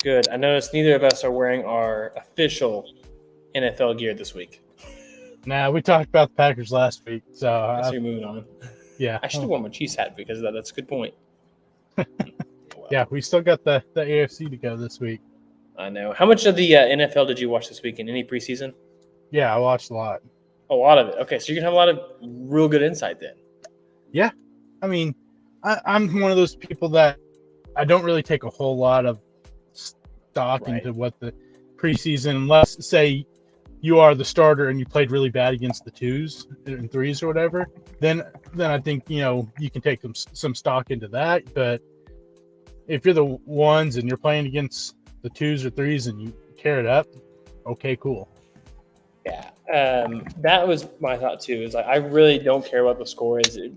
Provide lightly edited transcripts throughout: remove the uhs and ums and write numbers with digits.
Good. I noticed neither of us are wearing our official NFL gear this week. Nah, we talked about the Packers last week, so So you're moving on. yeah. I should have worn my Chiefs hat because of that. That's a good point. Yeah, we still got the AFC to go this week. I know. How much of the NFL did you watch this weekend? Any preseason? Yeah, I watched a lot. A lot of it. Okay, so you're gonna have a lot of real good insight then. Yeah, I mean, I'm one of those people that I don't really take a whole lot of stock into what the preseason, unless say you are the starter and you played really bad against the 2s and 3s or whatever. Then I think you can take some stock into that. But if you're the 1s and you're playing against the 2s or 3s and you tear it up, okay, cool. Yeah, that was my thought too. Is like I really don't care what the score is. It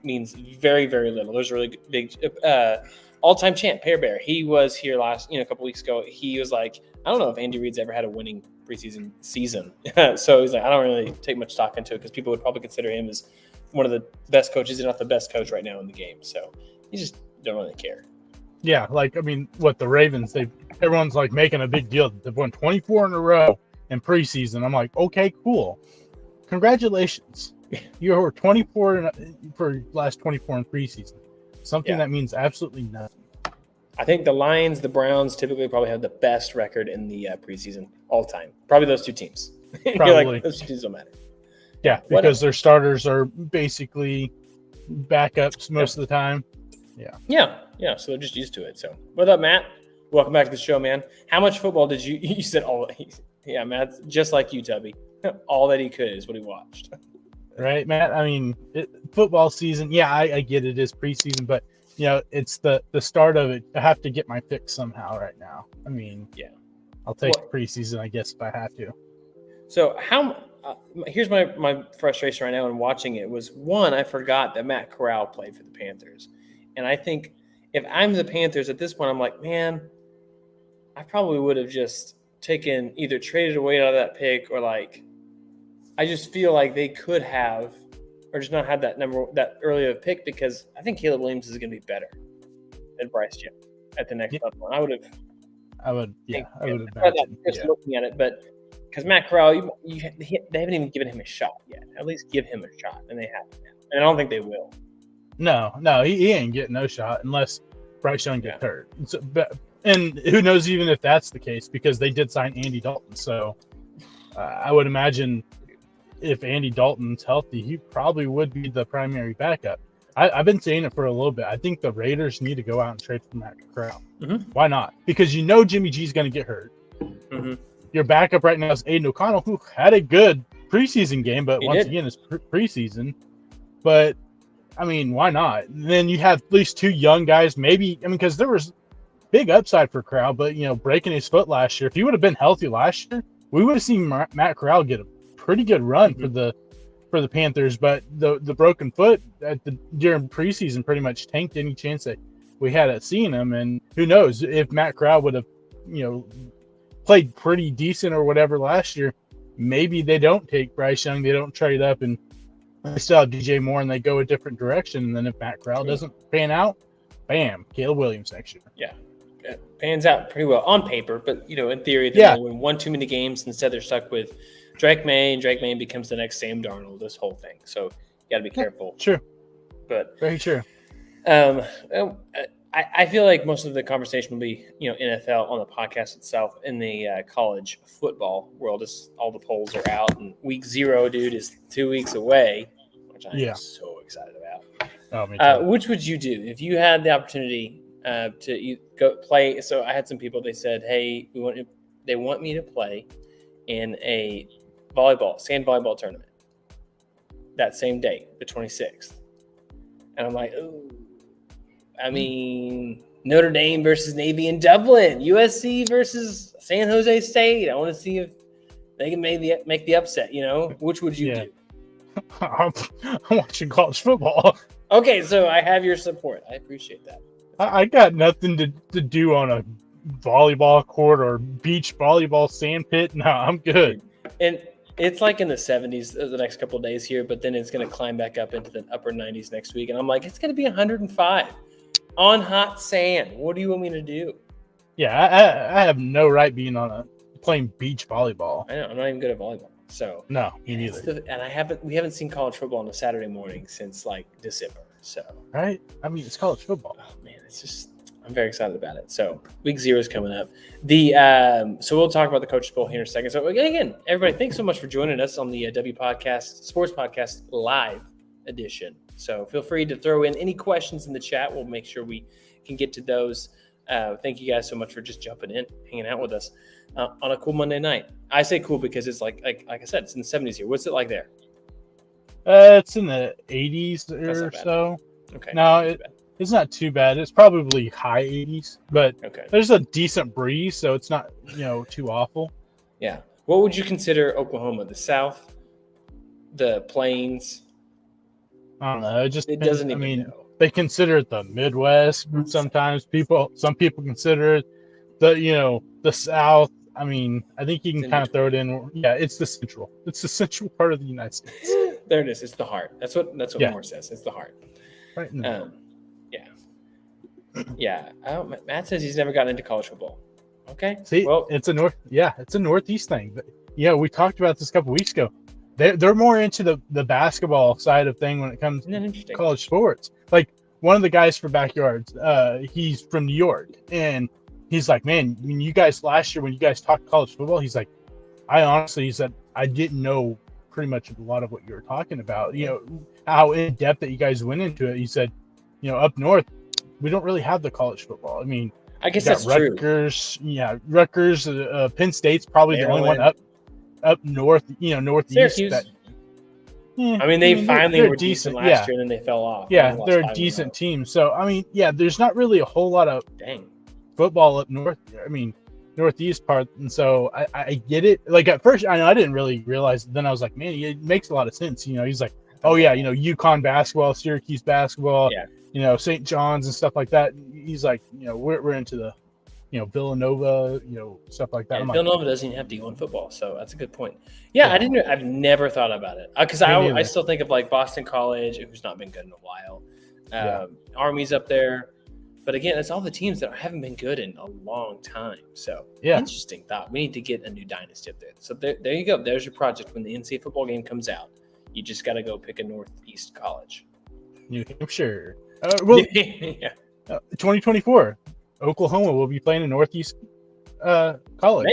means very, very little. There's a really big all-time champ, Pear Bear. He was here a couple weeks ago. He was like, I don't know if Andy Reid's ever had a winning preseason season. So he's like, I don't really take much stock into it because people would probably consider him as one of the best coaches, if not the best coach right now in the game. So you just don't really care. Yeah, like I mean, what the Ravens? Everyone's like making a big deal. They've won 24 in a row in preseason. I'm like, okay, cool. Congratulations. You were 24 for last 24 in preseason. Something that means absolutely nothing. I think the Lions, the Browns typically probably have the best record in the preseason all time. Probably those two teams. Probably. Like, those two teams don't matter. Yeah, because their starters are basically backups most of the time. Yeah. So they're just used to it. So what up, Matt? Welcome back to the show, man. How much football did you said all? Yeah, Matt, just like you, Tubby. All that he could is what he watched. Right, Matt? I mean, football season, yeah, I get it is preseason, but, it's the start of it. I have to get my fix somehow right now. I mean, I'll take preseason, I guess, if I have to. So here's my frustration right now in watching it was, one, I forgot that Matt Corral played for the Panthers. And I think if I'm the Panthers at this point, I'm like, man, I probably would have just either traded away out of that pick or I just feel like they could have or just not had that early of a pick because I think Caleb Williams is going to be better than Bryce Young at the next level. I would imagine. Just looking at it, but because Matt Corral, they haven't even given him a shot yet. At least give him a shot, and they haven't. And I don't think they will. No, he ain't getting no shot unless Bryce Young gets hurt. So, and who knows even if that's the case because they did sign Andy Dalton. So I would imagine if Andy Dalton's healthy, he probably would be the primary backup. I've been saying it for a little bit. I think the Raiders need to go out and trade for Matt Corral. Mm-hmm. Why not? Because Jimmy G's going to get hurt. Mm-hmm. Your backup right now is Aiden O'Connell, who had a good preseason game, but again, it's preseason. But, I mean, why not? And then you have at least two young guys, maybe. I mean, because there was big upside for Corral, but, breaking his foot last year. If he would have been healthy last year, we would have seen Matt Corral get a pretty good run for the Panthers. But the broken foot during preseason pretty much tanked any chance that we had at seeing him. And who knows if Matt Corral would have, played pretty decent or whatever last year, maybe they don't take Bryce Young, they don't trade up, and they still have DJ Moore and they go a different direction. And then if Matt Corral doesn't pan out, bam, Caleb Williams next year. Yeah. It pans out pretty well on paper, but in theory, they'll win one too many games. Instead, they're stuck with Drake May, and Drake May becomes the next Sam Darnold. This whole thing, so you got to be careful. True, but very true. I feel like most of the conversation will be NFL on the podcast itself. In the college football world, all the polls are out, and week 0, dude, is 2 weeks away, which I am so excited about. Oh, me too. Which would you do if you had the opportunity to go play? So I had some people. They said, "Hey, they want me to play in a sand volleyball tournament that same day, the 26th." And I'm like, "Ooh, I mean, Notre Dame versus Navy in Dublin, USC versus San Jose State. I want to see if they can make the upset. Which would you do?" I'm watching college football. Okay, so I have your support. I appreciate that. I got nothing to do on a volleyball court or beach volleyball sand pit. No, I'm good. And it's like in the 70s the next couple of days here, but then it's going to climb back up into the upper 90s next week. And I'm like, it's going to be 105 on hot sand. What do you want me to do? Yeah, I have no right being playing beach volleyball. I know I'm not even good at volleyball. So No, me neither. we haven't seen college football on a Saturday morning since like December. So Right? I mean, it's college football. oh man, it's just I'm very excited about it. So week 0 is coming up. So we'll talk about the Coaches Bowl here in a second. So again, everybody, thanks so much for joining us on the W Podcast Sports Podcast Live edition. So feel free to throw in any questions in the chat. We'll make sure we can get to those. Thank you guys so much for just jumping in, hanging out with us on a cool Monday night. I say cool because it's like I said, it's in the 70s here. What's it like there? It's in the 80s or so. Okay. No, it's not too bad. It's probably high 80s, but okay. There's a decent breeze, so it's not too awful. Yeah. What would you consider Oklahoma? The South, the Plains? I don't know. It doesn't even know. They consider it the Midwest. Sometimes some people consider it the South. I mean, I think you can kind of throw it in. Yeah, it's the central. It's the central part of the United States. There it is. It's the heart. That's what Moore says. It's the heart. Right in the middle. Yeah. Matt says he's never gotten into college football. Okay. See, well, it's a Northeast thing. But we talked about this a couple weeks ago. They're more into the basketball side of thing when it comes to college sports. Like one of the guys for Backyards, he's from New York, and he's like, man, when you guys last year when you guys talked college football, he's like, he said I didn't know pretty much a lot of what you were talking about. How in depth that you guys went into it. He said, up north, we don't really have the college football. I mean, I guess that's Rutgers, true. Yeah, Rutgers, Penn State's probably Maryland. The only one up north, northeast. Syracuse. They finally were decent last year, and then they fell off. Yeah, they're a decent team. So, there's not really a whole lot of football up north. Northeast part. And so I get it. Like at first, I didn't really realize it. Then I was like, man, it makes a lot of sense. He's like, oh, yeah, UConn basketball, Syracuse basketball, St. John's and stuff like that. He's like, we're into the Villanova, stuff like that. And Villanova doesn't even have D1 football, so that's a good point. Yeah, I've never thought about it because I still think of like Boston College, who's not been good in a while. Army's up there, but again, it's all the teams that haven't been good in a long time. So interesting thought. We need to get a new dynasty up there. So there you go. There's your project. When the NCAA football game comes out, you just got to go pick a Northeast college. New Hampshire. 2024. Oklahoma will be playing a Northeast college.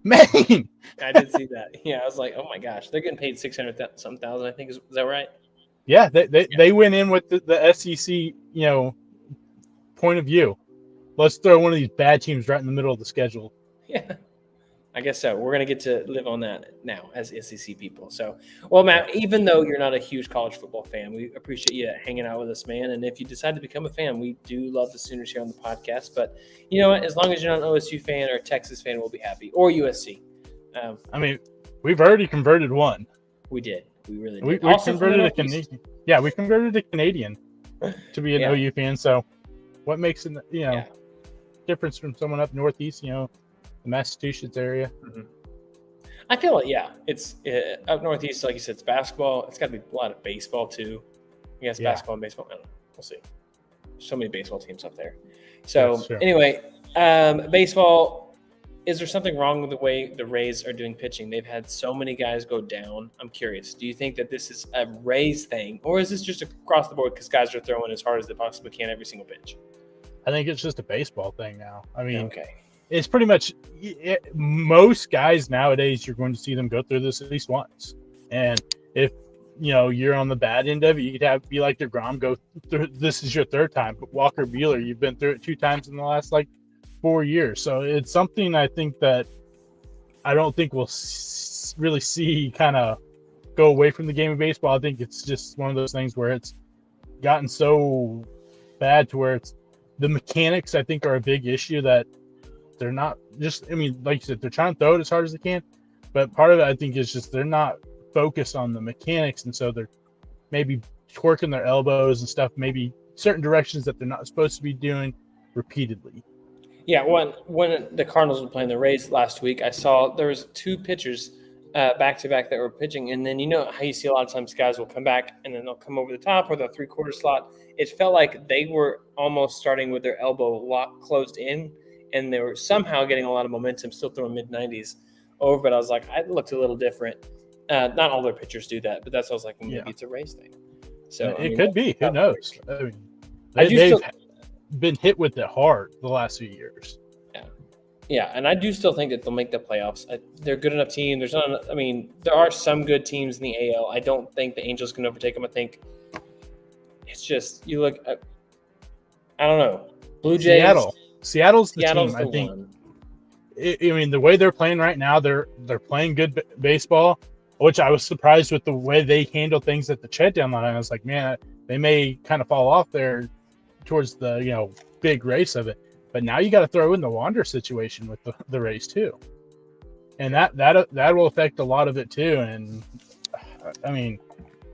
Maine. I did see that. Yeah, I was like, oh my gosh, they're getting paid $600,000. I think is that right? Yeah, they went in with the SEC, point of view. Let's throw one of these bad teams right in the middle of the schedule. Yeah, I guess so. We're gonna get to live on that now as SEC people. So, well, Matt, even though you're not a huge college football fan, we appreciate you hanging out with us, man. And if you decide to become a fan, we do love the Sooners here on the podcast. But you know what? As long as you're not an OSU fan or a Texas fan, we'll be happy. Or USC. We've already converted one. We did. We really did. We converted a Canadian. Yeah, we converted a Canadian to be an OU fan. So, what makes it difference from someone up northeast? The Massachusetts area. Mm-hmm. I feel like, it's up northeast, like you said, it's basketball. It's got to be a lot of baseball, too. I guess basketball and baseball. I don't know. We'll see. So many baseball teams up there. So, anyway, baseball, is there something wrong with the way the Rays are doing pitching? They've had so many guys go down. I'm curious. Do you think that this is a Rays thing, or is this just across the board because guys are throwing as hard as they possibly can every single pitch? I think it's just a baseball thing now. It's pretty much most guys nowadays, you're going to see them go through this at least once. And if, you're on the bad end of it, you'd be like DeGrom, go through, this is your third time. But Walker Buehler, you've been through it 2 times in the last 4 years. So it's something I think that I don't think we'll really see kind of go away from the game of baseball. I think it's just one of those things where it's gotten so bad to where it's the mechanics, I think, are a big issue that they're not just, like you said, they're trying to throw it as hard as they can, but part of it, I think, is just they're not focused on the mechanics, and so they're maybe twerking their elbows and stuff, maybe certain directions that they're not supposed to be doing repeatedly. Yeah, when the Cardinals were playing the Rays last week, I saw there was 2 pitchers back-to-back that were pitching, and then you know how you see a lot of times guys will come back, and then they'll come over the top or the 3/4 slot. It felt like they were almost starting with their elbow lock closed in, and they were somehow getting a lot of momentum, still throwing mid-90s over. But I was like, it looked a little different. Not all their pitchers do that, but that's what I was like, maybe it's a race thing. So it could be. Who knows? I mean, they've been hit with it hard the last few years. Yeah, and I do still think that they'll make the playoffs. They're a good enough team. There are some good teams in the AL. I don't think the Angels can overtake them. I think it's just you look. I don't know. Blue Jays. Seattle's the team. I think. The way they're playing right now, they're playing good baseball, which I was surprised with the way they handle things at the trade deadline. I was like, man, they may kind of fall off there towards the big race of it. But now you got to throw in the Wander situation with the race too, and that will affect a lot of it too. And I mean,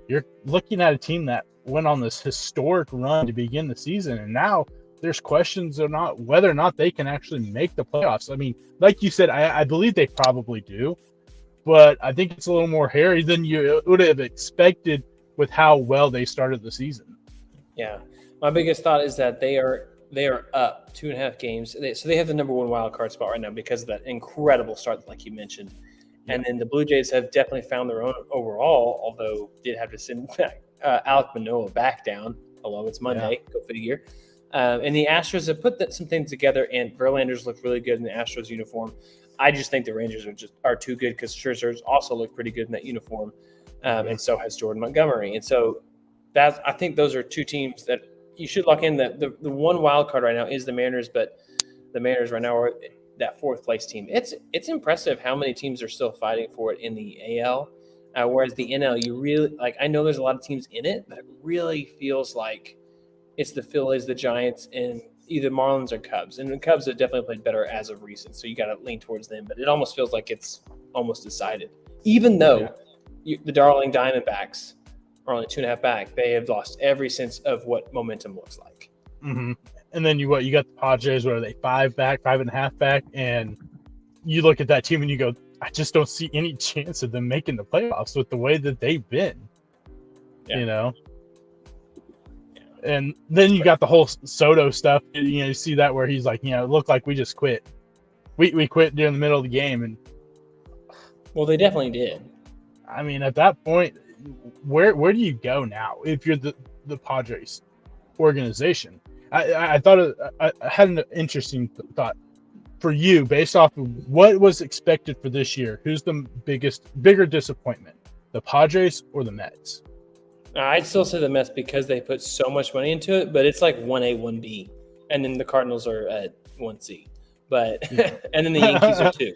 you're looking at a team that went on this historic run to begin the season, and now there's questions or not whether or not they can actually make the playoffs. I mean, like you said, I believe they probably do, but I think it's a little more hairy than you would have expected with how well they started the season. Yeah, my biggest thought is that they are up 2.5 games. So they have the number one wild card spot right now because of that incredible start, like you mentioned. Yeah. And then the Blue Jays have definitely found their own overall, although did have to send back Alek Manoah back down. Although it's Monday, go figure. And the Astros have put some things together, and Verlander's looked really good in the Astros uniform. I just think the Rangers are too good because Scherzer's also looked pretty good in that uniform, and so has Jordan Montgomery. And so I think those are two teams that you should lock in. The one wild card right now is the Mariners, but the Mariners right now are that fourth place team. It's impressive how many teams are still fighting for it in the AL, whereas the NL, you really I know there's a lot of teams in it, but it really feels like it's the Phillies, the Giants, and either Marlins or Cubs. And the Cubs have definitely played better as of recent, so you got to lean towards them. But it almost feels like it's almost decided, even though the darling Diamondbacks are only 2.5 back. They have lost every sense of what momentum looks like. Mm-hmm. And then you got the Padres, what are they, 5.5 back? And you look at that team and you go, I just don't see any chance of them making the playoffs with the way that they've been, And then you got the whole Soto stuff. You see that where he's like, it looked like we just quit. We quit during the middle of the game. And well, they definitely did. I mean, at that point, where do you go now if you're the Padres organization? I thought I had an interesting thought for you based off of what was expected for this year. Who's the bigger disappointment, the Padres or the Mets? I'd still say the Mets because they put so much money into it, but it's like 1A, 1B, and then the Cardinals are at 1C, but and then the Yankees are 2.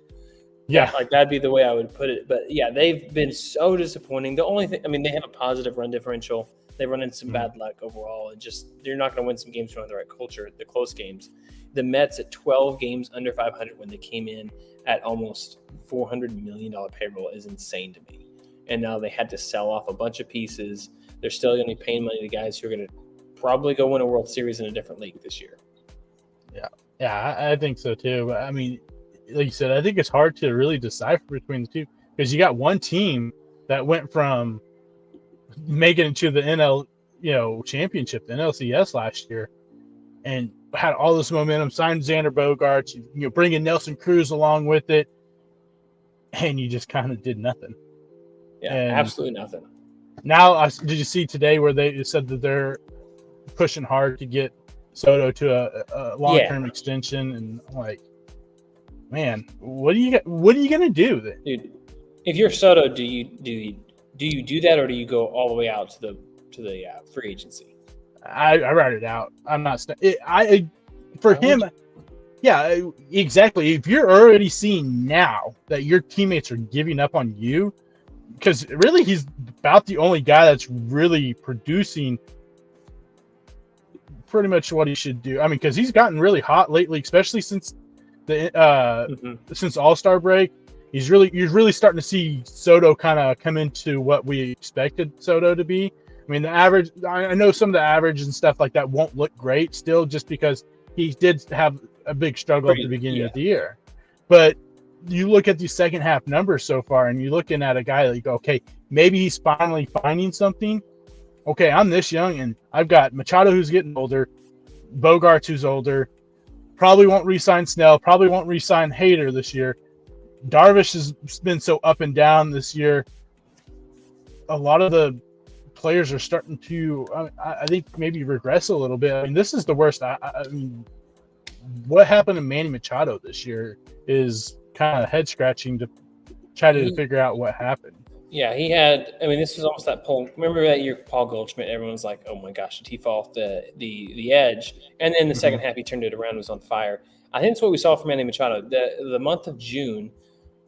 Yeah, like that'd be the way I would put it. But yeah, they've been so disappointing. The only thing, they have a positive run differential. They run into some bad luck overall, and just they're not going to win some games around the right culture, the close games. The Mets at 12 games under 500 when they came in at almost $400 million payroll is insane to me. And now they had to sell off a bunch of pieces. They're still going to be paying money to guys who are going to probably go win a World Series in a different league this year. Yeah, I think so too. But I mean, like you said, I think it's hard to really decipher between the two because you got one team that went from making it to the NL, championship, the NLCS last year, and had all this momentum, signed Xander Bogaerts, bringing Nelson Cruz along with it, and you just kind of did nothing. Yeah, absolutely nothing. Now, did you see today where they said that they're pushing hard to get Soto to a long-term extension? And like, man, what are you gonna do then? Dude, if you're Soto, do you do that, or do you go all the way out to the free agency? I write it out. I'm not. For him, yeah, exactly. If you're already seeing now that your teammates are giving up on you. Because really, he's about the only guy that's really producing pretty much what he should do. I mean, because he's gotten really hot lately, especially since since All-Star break. You're really starting to see Soto kind of come into what we expected Soto to be. I mean, the average. I know some of the average and stuff like that won't look great still, just because he did have a big struggle at the beginning of the year, but. You look at these second half numbers so far, and you're looking at a guy that you go, okay, maybe he's finally finding something. Okay, I'm this young, and I've got Machado who's getting older, Bogaerts who's older, Probably won't re-sign Snell. Probably won't re-sign Hader this year. Darvish has been so up and down this year. A lot of the players are starting to, I think, maybe regress a little bit. I mean, this is the worst. I mean, what happened to Manny Machado this year is kind of head scratching to try to figure out what happened. Yeah, he had. I mean, this was almost that Paul. Remember that year, Paul Goldschmidt? Everyone's like, "Oh my gosh, did he fall off the edge?" And then the second half, he turned it around, was on fire. I think that's what we saw from Manny Machado. The month of June,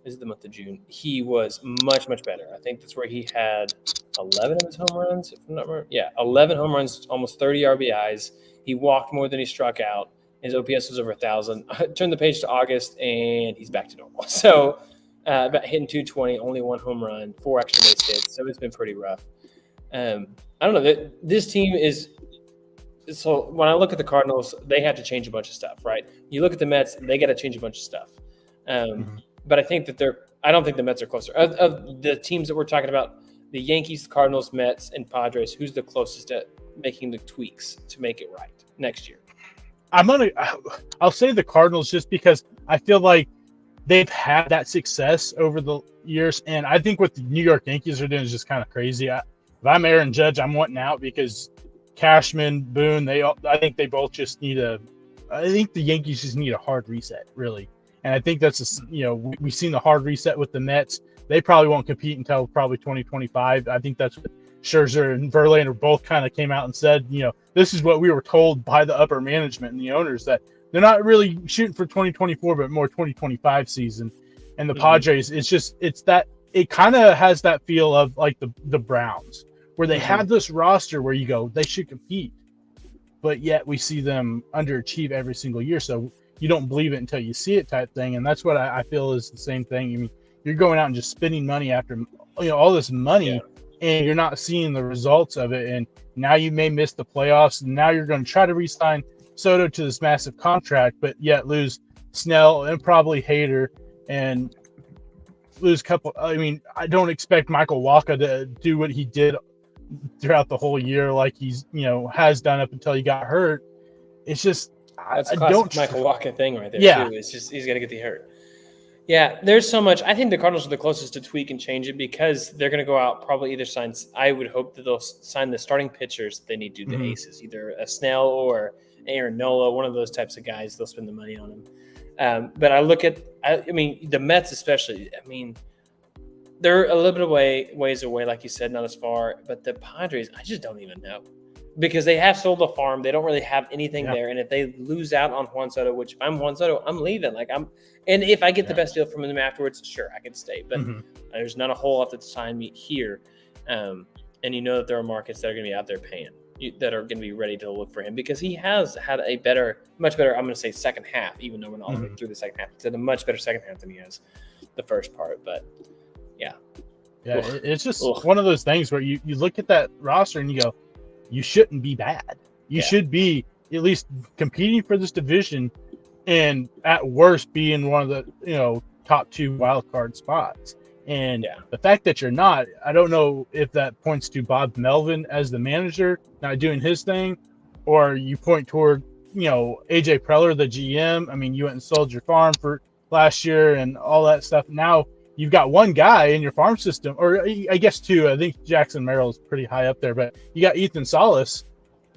this is the month of June. He was much better. I think that's where he had 11 of his home runs. If I'm not wrong. Yeah, 11 home runs, almost 30 RBIs. He walked more than he struck out. His OPS was over 1,000. Turn the page to August, and he's back to normal. So. About hitting 220, only 1 home run, 4 extra base hits. So it's been pretty rough. I don't know. This team is – so when I look at the Cardinals, they have to change a bunch of stuff, right? You look at the Mets, they got to change a bunch of stuff. But I think that I don't think the Mets are closer. Of the teams that we're talking about, the Yankees, Cardinals, Mets, and Padres, who's the closest to making the tweaks to make it right next year? I'll say the Cardinals just because I feel like they've had that success over the years, and I think what the New York Yankees are doing is just kind of crazy. If I'm Aaron Judge, I'm wanting out because Cashman, Boone, I think they both just need I think the Yankees just need a hard reset, really. And I think that's we've seen the hard reset with the Mets. They probably won't compete until probably 2025. I think that's what Scherzer and Verlander both kind of came out and said, this is what we were told by the upper management and the owners, that they're not really shooting for 2024, but more 2025 season. And the Padres, it kind of has that feel of like the Browns, where they have this roster where you go, they should compete, but yet we see them underachieve every single year. So you don't believe it until you see it type thing. And that's what I feel is the same thing. I mean, you're going out and just spending money after all this money, and you're not seeing the results of it. And now you may miss the playoffs, and now you're going to try to re-sign Soto to this massive contract, but yet lose Snell and probably Hader, and lose a couple. I mean, I don't expect Michael Wacha to do what he did throughout the whole year, like he's has done up until he got hurt. It's just that's a classic Michael Wacha thing right there. Yeah, too. It's just he's got to get the hurt. Yeah, there's so much. I think the Cardinals are the closest to tweak and change it because they're going to go out, probably either sign. I would hope that they'll sign the starting pitchers that they need to do, the aces, either a Snell or Aaron Nola, one of those types of guys. They'll spend the money on him. But I look at, I mean, the Mets especially. I mean, they're a little bit ways away, like you said, not as far. But the Padres, I just don't even know, because they have sold the farm. They don't really have anything there. And if they lose out on Juan Soto, which if I'm Juan Soto, I'm leaving. And if I get the best deal from them afterwards, sure, I can stay. But there's not a whole lot that's sign me here. And that there are markets that are going to be out there paying, that are going to be ready to look for him, because he has had a much better, I'm going to say second half, even though we're not all the way through the second half. He's had a much better second half than he has the first part. But yeah, it's just one of those things where you look at that roster and you go, you shouldn't be bad. You should be at least competing for this division, and at worst be in one of the top 2 wild card spots. And the fact that you're not, I don't know if that points to Bob Melvin as the manager not doing his thing, or you point toward AJ Preller, the GM. I mean, you went and sold your farm for last year and all that stuff. Now you've got one guy in your farm system, or I guess 2. I think Jackson Merrill is pretty high up there, but you got Ethan Salas,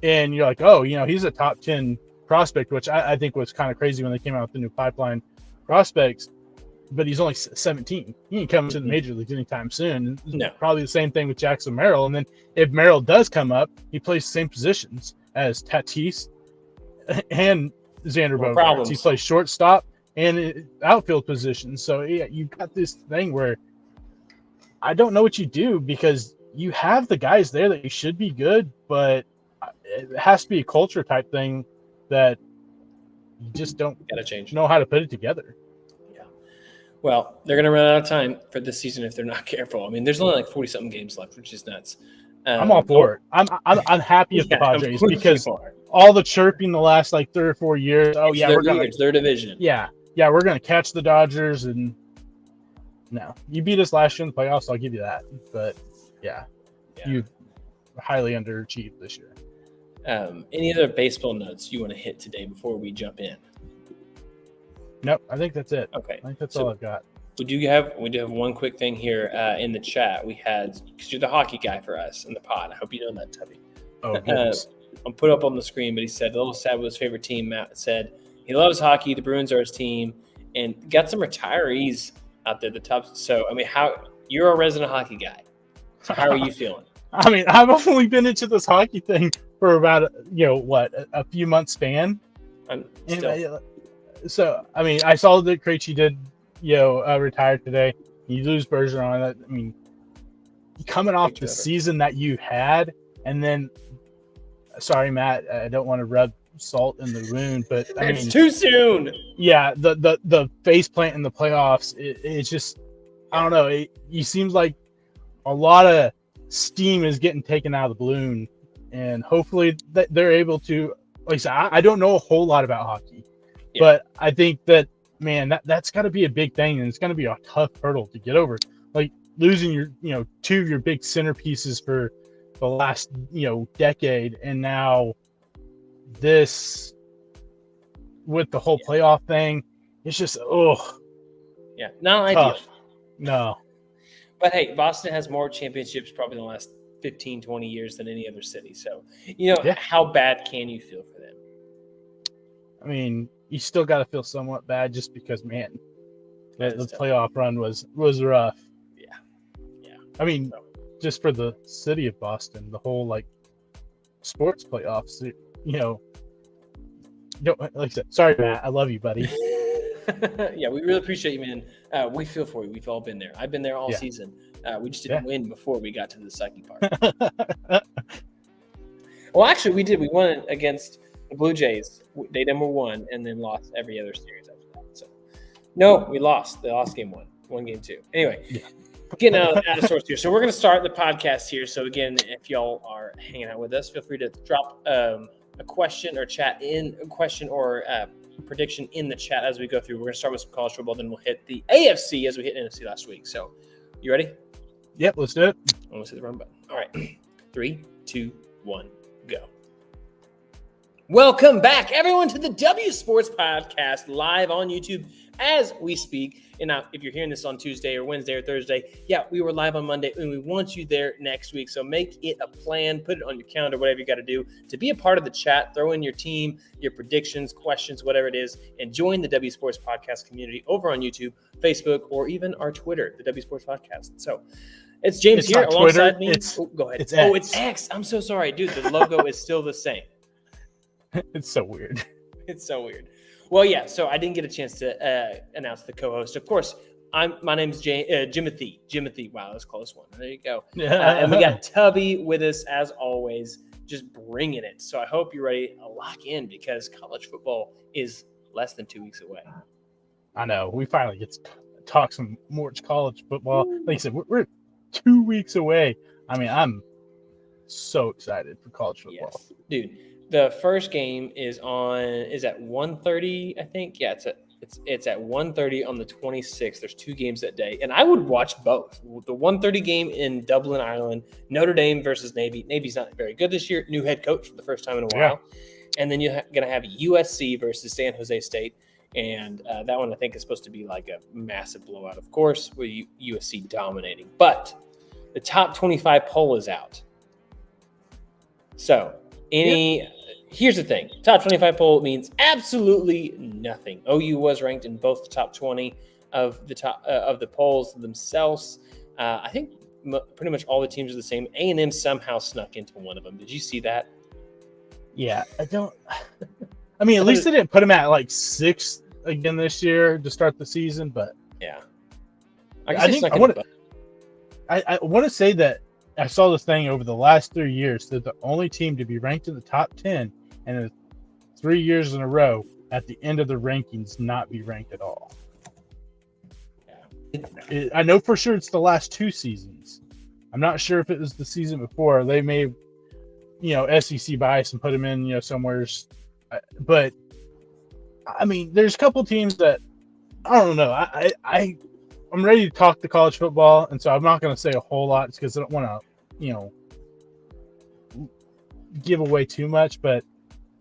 and you're like, oh, he's a top 10 prospect, which I think was kind of crazy when they came out with the new pipeline prospects. But he's only 17. He ain't coming to the major leagues anytime soon. No. Probably the same thing with Jackson Merrill. And then if Merrill does come up, he plays the same positions as Tatis and Xander Bogaerts. He plays shortstop and outfield positions. So you've got this thing where I don't know what you do, because you have the guys there that you should be good, but it has to be a culture type thing that you just don't know how to put it together. Well, they're going to run out of time for this season if they're not careful. I mean, there's only like 40-something games left, which is nuts. I'm all for it. I'm happy with the Padres, because all the chirping the last like 3 or 4 years. Oh, yeah, it's their division. Yeah, we're going to catch the Dodgers. And no, you beat us last year in the playoffs, I'll give you that. But you highly underachieved this year. Any other baseball notes you want to hit today before we jump in? Nope, I think that's it. Okay. I think that's all I've got. We do have one quick thing here in the chat. We had, because you're the hockey guy for us in the pod. I hope you know that, Tubby. Oh, goodness. I'll put up on the screen, but he said a little sad with his favorite team. Matt said he loves hockey. The Bruins are his team, and got some retirees out there. The top. So I mean, you're a resident hockey guy. So how are you feeling? I mean, I've only been into this hockey thing for about a few months span. So I mean, I saw that Krejci did retired today. You lose Bergeron. I mean, coming off the season that you had, and then, sorry, Matt, I don't want to rub salt in the wound, but I mean, it's too soon. Yeah, the face plant in the playoffs, it's just, I don't know. It seems like a lot of steam is getting taken out of the balloon, and hopefully that they're able to. Like I said, I don't know a whole lot about hockey, but I think that, man, that's got to be a big thing, and it's going to be a tough hurdle to get over. Like losing your, two of your big centerpieces for the last, decade, and now this with the whole playoff thing, it's just not ideal. No. But hey, Boston has more championships probably in the last 15, 20 years than any other city. So, how bad can you feel for them? I mean, you still got to feel somewhat bad just because, man, the playoff run was rough. Yeah. I mean, just for the city of Boston, the whole, sports playoffs, like I said, sorry, Matt, I love you, buddy. Yeah, we really appreciate you, man. We feel for you. We've all been there. I've been there all season. We just didn't win before we got to the sucky part. Well, actually, we did. We won against the Blue Jays. They number one, and then lost every other series after that. So, no, we lost. They lost game one game two. Anyway, getting out of sorts here. So we're going to start the podcast here. So again, if y'all are hanging out with us, feel free to drop a question or chat in a question or prediction in the chat as we go through. We're going to start with some college football, then we'll hit the AFC as we hit NFC last week. So, you ready? Yep, let's do it. Almost hit the run button. All right, 3, 2, 1, go. Welcome back, everyone, to the W Sports Podcast live on YouTube as we speak. And now, if you're hearing this on Tuesday or Wednesday or Thursday, we were live on Monday, and we want you there next week. So make it a plan, put it on your calendar, whatever you got to do to be a part of the chat. Throw in your team, your predictions, questions, whatever it is, and join the W Sports Podcast community over on YouTube, Facebook, or even our Twitter, the W Sports Podcast. So it's James here alongside me. Go ahead. It's X. I'm so sorry, dude. The logo is still the same. It's so weird. It's so weird. Well, so I didn't get a chance to announce the co-host. Of course, my name's Jimothy. Jimothy. Wow, that's a close one. There you go. And we got Tubby with us as always, just bringing it. So I hope you're ready to lock in because college football is less than 2 weeks away. I know. We finally get to talk some more college football. Like I said, we're 2 weeks away. I mean, I'm so excited for college football. Yes. Dude. The first game is at 1:30, I think. Yeah, it's at 1:30 on the 26th. There's 2 games that day, and I would watch both. The 1:30 game in Dublin, Ireland, Notre Dame versus Navy. Navy's not very good this year. New head coach for the first time in a while. And then you're going to have USC versus San Jose State, and that one I think is supposed to be like a massive blowout, of course, with USC dominating. But the top 25 poll is out. So here's the thing. Top 25 poll means absolutely nothing. OU was ranked in both the top 20 of the polls themselves. I think pretty much all the teams are the same. A&M somehow snuck into one of them. Did you see that? Yeah, I mean, at least they didn't put them at 6th again this year to start the season, but yeah. I want to say that I saw this thing over the last 3 years. They're the only team to be ranked in the top 10 and 3 years in a row at the end of the rankings not be ranked at all. Yeah. I know for sure it's the last 2 seasons. I'm not sure if it was the season before. They may, SEC bias and put them in, somewhere. But, I mean, there's a couple teams that, I don't know. I'm ready to talk to college football, and so I'm not going to say a whole lot because I don't want to, give away too much. But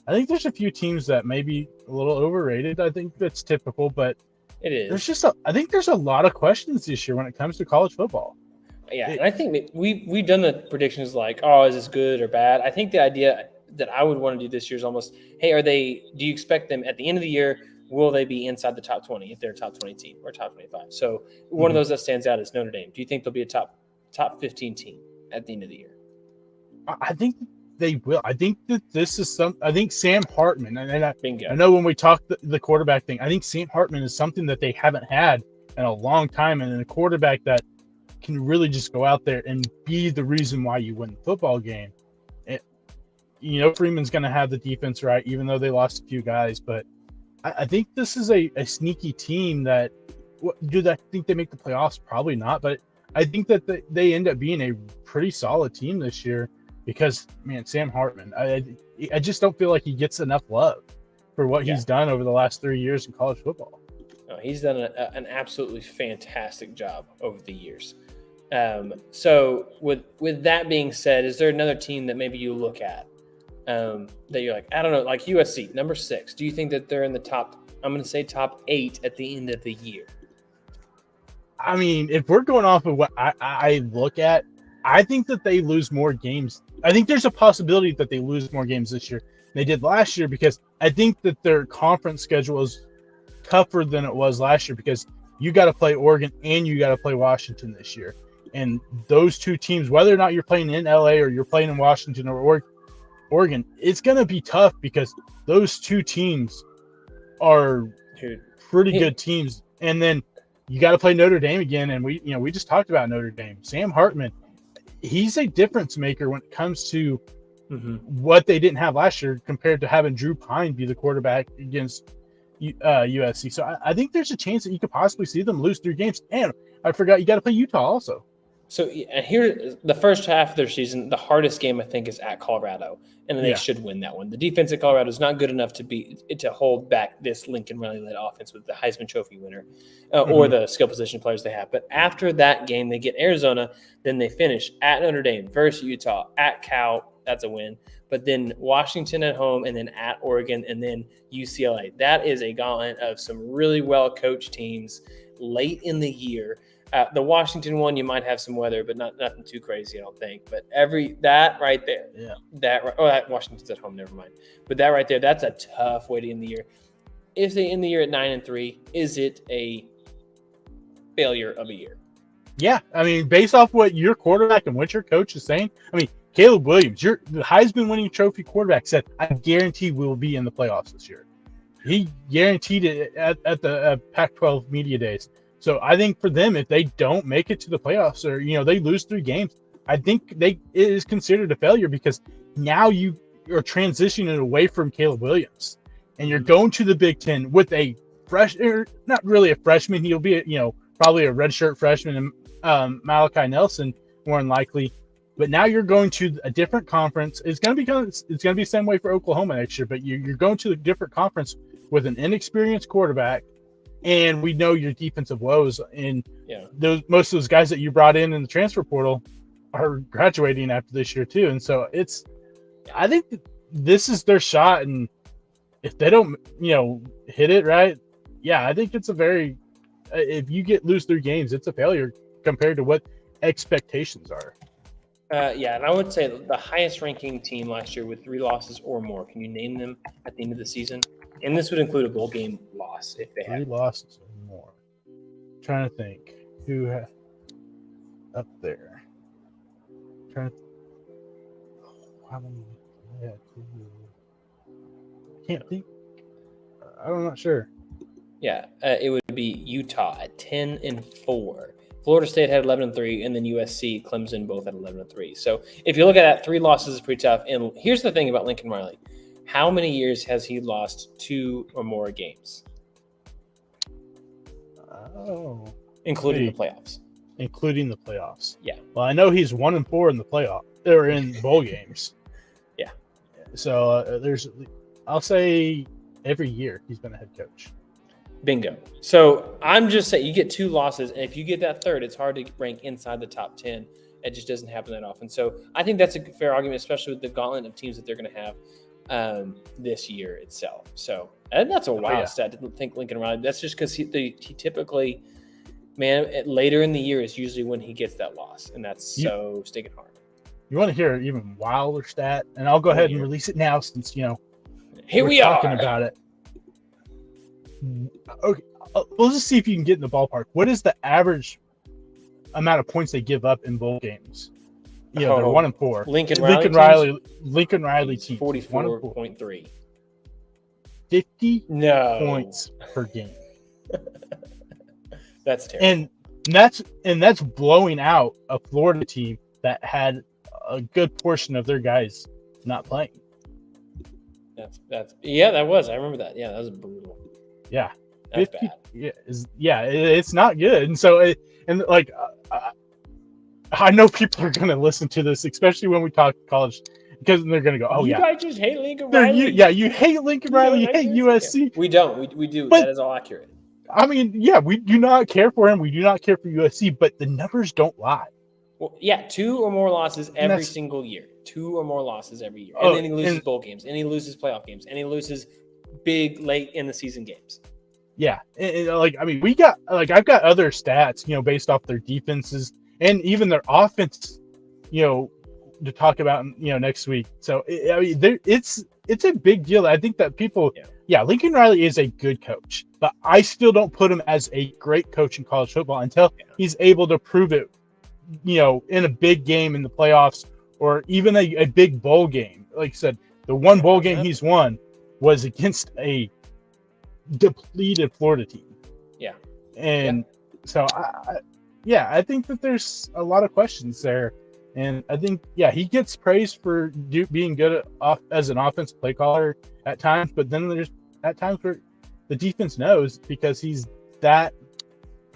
I think there's a few teams that maybe a little overrated. I think that's typical, but it is. I think there's a lot of questions this year when it comes to college football. Yeah, and I think we've done the predictions like, oh, is this good or bad? I think the idea that I would want to do this year is almost, hey, do you expect them at the end of the year, will they be inside the top 20 if they're a top 20 team or top 25? So one of those that stands out is Notre Dame. Do you think they'll be a top 15 team at the end of the year? I think they will. I think that this is I think Sam Hartman, and I know when we talked the quarterback thing, I think Sam Hartman is something that they haven't had in a long time, and a quarterback that can really just go out there and be the reason why you win the football game. Freeman's going to have the defense right, even though they lost a few guys. But I think this is a sneaky team that do I think they make the playoffs? Probably not. But I think that they end up being a pretty solid team this year because, man, Sam Hartman, I just don't feel like he gets enough love for what he's done over the last 3 years in college football. No, he's done an absolutely fantastic job over the years. So with that being said, is there another team that maybe you look at that you're like, I don't know, like USC, number 6? Do you think that they're in the top, I'm going to say top 8 at the end of the year? I mean, if we're going off of what I look at, I think that they lose more games. I think there's a possibility that they lose more games this year than they did last year because I think that their conference schedule is tougher than it was last year because you got to play Oregon and you got to play Washington this year. And those two teams, whether or not you're playing in LA or you're playing in Washington or Oregon, it's going to be tough because those two teams are pretty good teams. And then you got to play Notre Dame again. And we just talked about Notre Dame. Sam Hartman, he's a difference maker when it comes to what they didn't have last year compared to having Drew Pine be the quarterback against USC. So I think there's a chance that you could possibly see them lose 3 games. And I forgot you got to play Utah also. So here, the first half of their season, the hardest game I think is at Colorado, and they should win that one. The defense at Colorado is not good enough to hold back this Lincoln Riley-led offense with the Heisman Trophy winner or the skill position players they have. But after that game, they get Arizona, then they finish at Notre Dame versus Utah, at Cal, that's a win. But then Washington at home, and then at Oregon, and then UCLA. That is a gauntlet of some really well-coached teams late in the year. The Washington one, you might have some weather, but nothing too crazy, I don't think. But that right there, that Washington's at home, never mind. But that right there, that's a tough way to end the year. If they end the year at 9-3, is it a failure of a year? Yeah, I mean, based off what your quarterback and what your coach is saying, I mean, Caleb Williams, the Heisman-winning trophy quarterback, said, "I guarantee we'll be in the playoffs this year." He guaranteed it at the Pac-12 media days. So I think for them, if they don't make it to the playoffs or, they lose 3 games, I think it is considered a failure because now you are transitioning away from Caleb Williams and you're going to the Big Ten with a not really a freshman. He'll be, probably a redshirt freshman and Malachi Nelson more than likely. But now you're going to a different conference. It's going to be the same way for Oklahoma next year, but you're going to a different conference with an inexperienced quarterback. And we know your defensive woes, and most of those guys that you brought in the transfer portal are graduating after this year too. And so I think this is their shot. And if they don't, hit it right, I think it's if you lose 3 games, it's a failure compared to what expectations are. And I would say the highest ranking team last year with 3 losses or more. Can you name them at the end of the season? And this would include a bowl game loss if they have 3 losses or more. I'm trying to think who up there. How many? I can't think. I'm not sure. Yeah, it would be Utah at 10-4. Florida State had 11-3, and then USC, Clemson both at 11-3. So if you look at that, 3 losses is pretty tough. And here's the thing about Lincoln Riley. How many years has he lost 2 or more games? Oh. Including the playoffs. Including the playoffs. Yeah. Well, I know he's 1-4 in the playoff or in bowl games. Yeah. So I'll say every year he's been a head coach. Bingo. So I'm just saying you get 2 losses, and if you get that 3rd, it's hard to rank inside the top 10. It just doesn't happen that often. So I think that's a fair argument, especially with the gauntlet of teams that they're going to have. this year itself. So and that's a wild stat. I didn't think Lincoln Riley. That's just because he typically, man, later in the year is usually when he gets that loss, and that's so stinking hard. You want to hear an even wilder stat? And I'll go ahead and release it now since, here we are talking about it. Okay, we'll just see if you can get in the ballpark. What is the average amount of points they give up in bowl games? They're 1-4. Lincoln Riley team 44.3. 50 points per game. That's terrible. And that's blowing out a Florida team that had a good portion of their guys not playing. That was. I remember that. Yeah, that was brutal. Yeah. That's bad. It's not good. And so I know people are going to listen to this, especially when we talk college, because they're going to go, "Oh, you guys just hate Lincoln Riley." You hate Lincoln Riley. You hate USC. We don't. We do. But that is all accurate. I mean, we do not care for him. We do not care for USC, but the numbers don't lie. Well, 2 or more losses every single year. 2 or more losses every year. And then he loses bowl games, and he loses playoff games, and he loses big late in the season games. Yeah. I've got other stats, based off their defenses and even their offense, to talk about, next week. So, it's a big deal. I think that people, Lincoln Riley is a good coach, but I still don't put him as a great coach in college football until he's able to prove it, in a big game in the playoffs or even a big bowl game. Like I said, the one bowl game he's won was against a depleted Florida team. Yeah. And so I think that there's a lot of questions there. And I think, he gets praised for being good as an offensive play caller at times, but then there's at times where the defense knows because he's that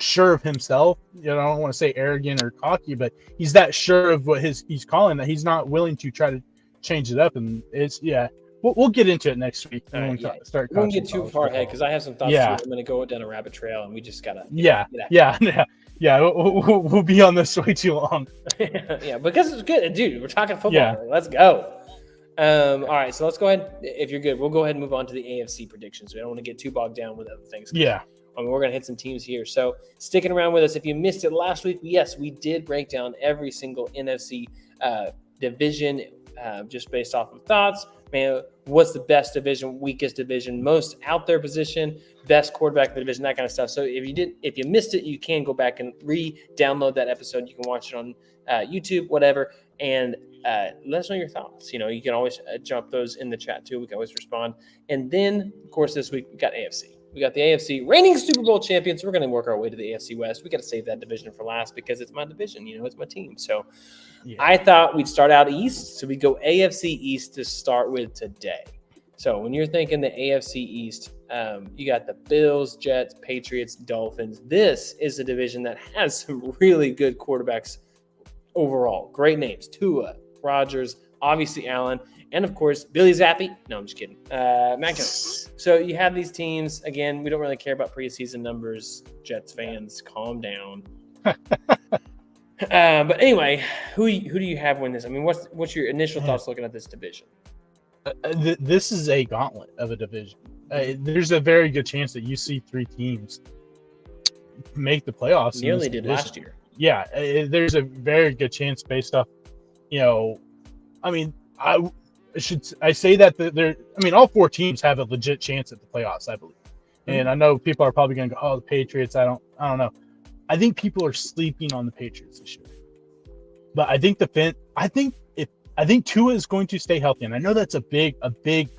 sure of himself. I don't want to say arrogant or cocky, but he's that sure of what he's calling that he's not willing to try to change it up. And it's we'll get into it next week when we start. We won't get too far ahead because I have some thoughts. Too. I'm going to go down a rabbit trail, and we just gotta. We'll be on this way too long. Because it's good, dude. We're talking football. Yeah. Let's go. All right, so let's go ahead. If you're good, we'll go ahead and move on to the AFC predictions. We don't want to get too bogged down with other things. Yeah. We're going to hit some teams here. So sticking around with us, if you missed it last week, yes, we did break down every single NFC division just based off of thoughts. Man, what's the best division, weakest division, most out there position, best quarterback of the division, that kind of stuff. So if you missed it, you can go back and re-download that episode. You can watch it on YouTube, whatever, and let us know your thoughts. You can always jump those in the chat too. We can always respond. And then, of course, this week we got AFC. We got the AFC reigning Super Bowl champions. We're going to work our way to the AFC West. We got to save that division for last because it's my division. It's my team. So I thought we'd start out East. So we go AFC East to start with today. So when you're thinking the AFC East, you got the Bills, Jets, Patriots, Dolphins. This is a division that has some really good quarterbacks overall. Great names. Tua, Rodgers, obviously Allen, and of course, Billy Zappi. No, I'm just kidding. Mac Jones. So you have these teams. Again, we don't really care about preseason numbers. Jets fans, calm down. But anyway, who do you have win this? I mean, what's your initial thoughts looking at this division? This is a gauntlet of a division. There's a very good chance that you see 3 teams make the playoffs. Nearly did last year. Yeah, there's a very good chance based off, I say that all 4 teams have a legit chance at the playoffs, I believe. And I know people are probably going to go, "Oh, the Patriots." I don't know. I think people are sleeping on the Patriots this year. But I think I think Tua is going to stay healthy, and I know that's a big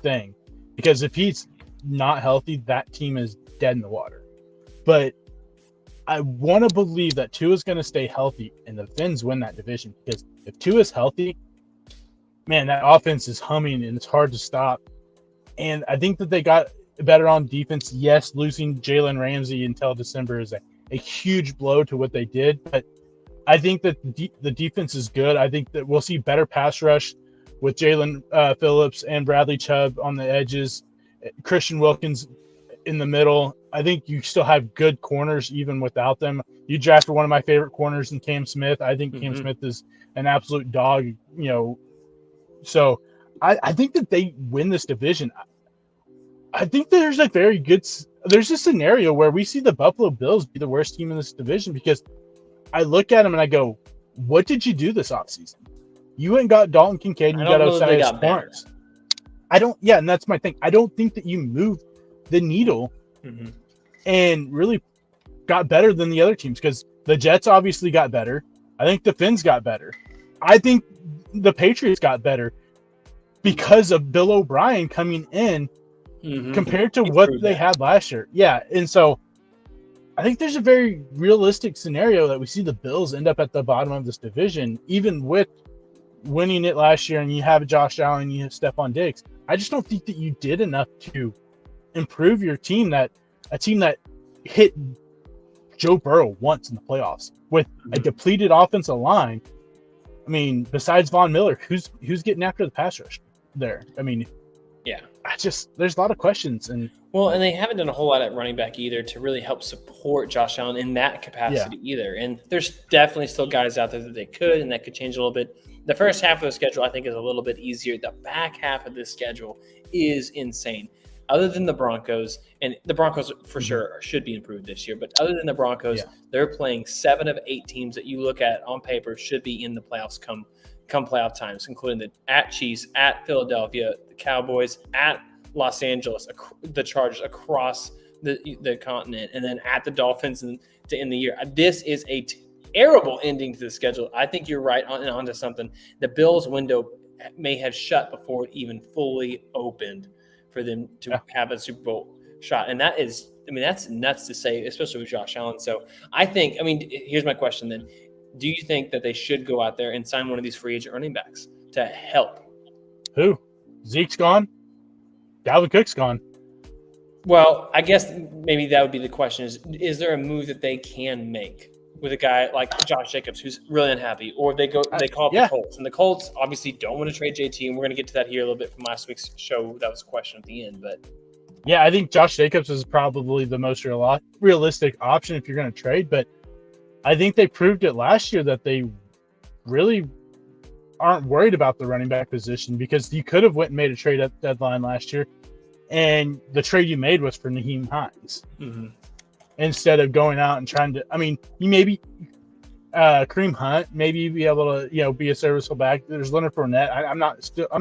thing because if he's not healthy, that team is dead in the water. But I want to believe that Tua is going to stay healthy, and the Fins win that division because if Tua is healthy, man, that offense is humming and it's hard to stop. And I think that they got better on defense. Yes, losing Jalen Ramsey until December is a huge blow to what they did, but I think that the defense is good. I think that we'll see better pass rush with Jalen Phillips and Bradley Chubb on the edges, Christian Wilkins in the middle. I think you still have good corners even without them. You drafted one of my favorite corners in Cam Smith. I think Cam Smith is an absolute dog, So I think that they win this division. I think there's there's a scenario where we see the Buffalo Bills be the worst team in this division because I look at them and I go, what did you do this offseason? You went and got Dalton Kincaid and you got Osiris Torrance. And that's my thing. I don't think that you moved the needle and really got better than the other teams because the Jets obviously got better. I think the Finns got better. I think the Patriots got better because of Bill O'Brien coming in compared to what they had last year. Yeah, and so I think there's a very realistic scenario that we see the Bills end up at the bottom of this division, even with winning it last year and you have Josh Allen and you have Stephon Diggs. I just don't think that you did enough to improve your team, a team that hit Joe Burrow once in the playoffs with a depleted offensive line. I mean, besides Von Miller, who's getting after the pass rush there? I mean, yeah, there's a lot of questions. And they haven't done a whole lot at running back either to really help support Josh Allen in that capacity either. And there's definitely still guys out there that they could, and that could change a little bit. The first half of the schedule, I think, is a little bit easier. The back half of this schedule is insane. Other than the Broncos, and the Broncos for sure should be improved this year, but other than the Broncos, they're playing 7 of 8 teams that you look at on paper should be in the playoffs come playoff times, including the at Chiefs, at Philadelphia, the Cowboys, at Los Angeles, the Chargers across the continent, and then at the Dolphins to end the year. This is a terrible ending to the schedule. I think you're right onto something. The Bills' window may have shut before it even fully opened for them to have a Super Bowl shot. And that's nuts to say, especially with Josh Allen. So here's my question then. Do you think that they should go out there and sign one of these free agent running backs to help? Who? Zeke's gone. Dalvin Cook's gone. Well, I guess maybe that would be the question is there a move that they can make with a guy like Josh Jacobs, who's really unhappy, or they call up the Colts, and the Colts obviously don't want to trade JT, and we're going to get to that here a little bit from last week's show. That was a question at the end, but yeah, I think Josh Jacobs is probably the most realistic option if you're going to trade, but I think they proved it last year that they really aren't worried about the running back position because you could have went and made a trade at the deadline last year, and the trade you made was for Nyheim Hines. Instead of going out and trying to, you maybe Kareem Hunt, maybe be able to, be a serviceable back. There's Leonard Fournette. I'm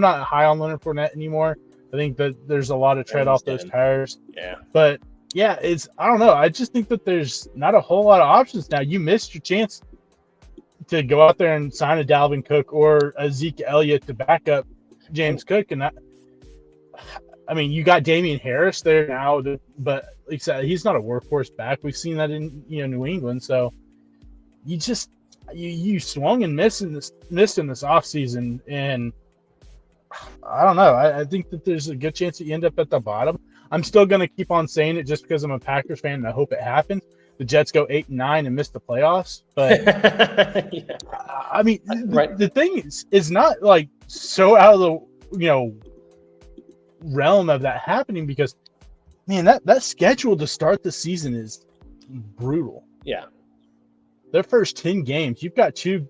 not high on Leonard Fournette anymore. I think that there's a lot of tread off those tires. Yeah. But yeah, I don't know. I just think that there's not a whole lot of options now. You missed your chance to go out there and sign a Dalvin Cook or a Zeke Elliott to back up James Cook. And you got Damian Harris there now, but like I said, he's not a workhorse back. We've seen that in New England. So you just you swung and missed in this offseason, and I don't know. I think that there's a good chance that you end up at the bottom. I'm still going to keep on saying it just because I'm a Packers fan and I hope it happens. The Jets go 8-9 and miss the playoffs, but the thing is not like so out of the realm of that happening because, man, that schedule to start the season is brutal. Yeah. Their first 10 games, you've got 2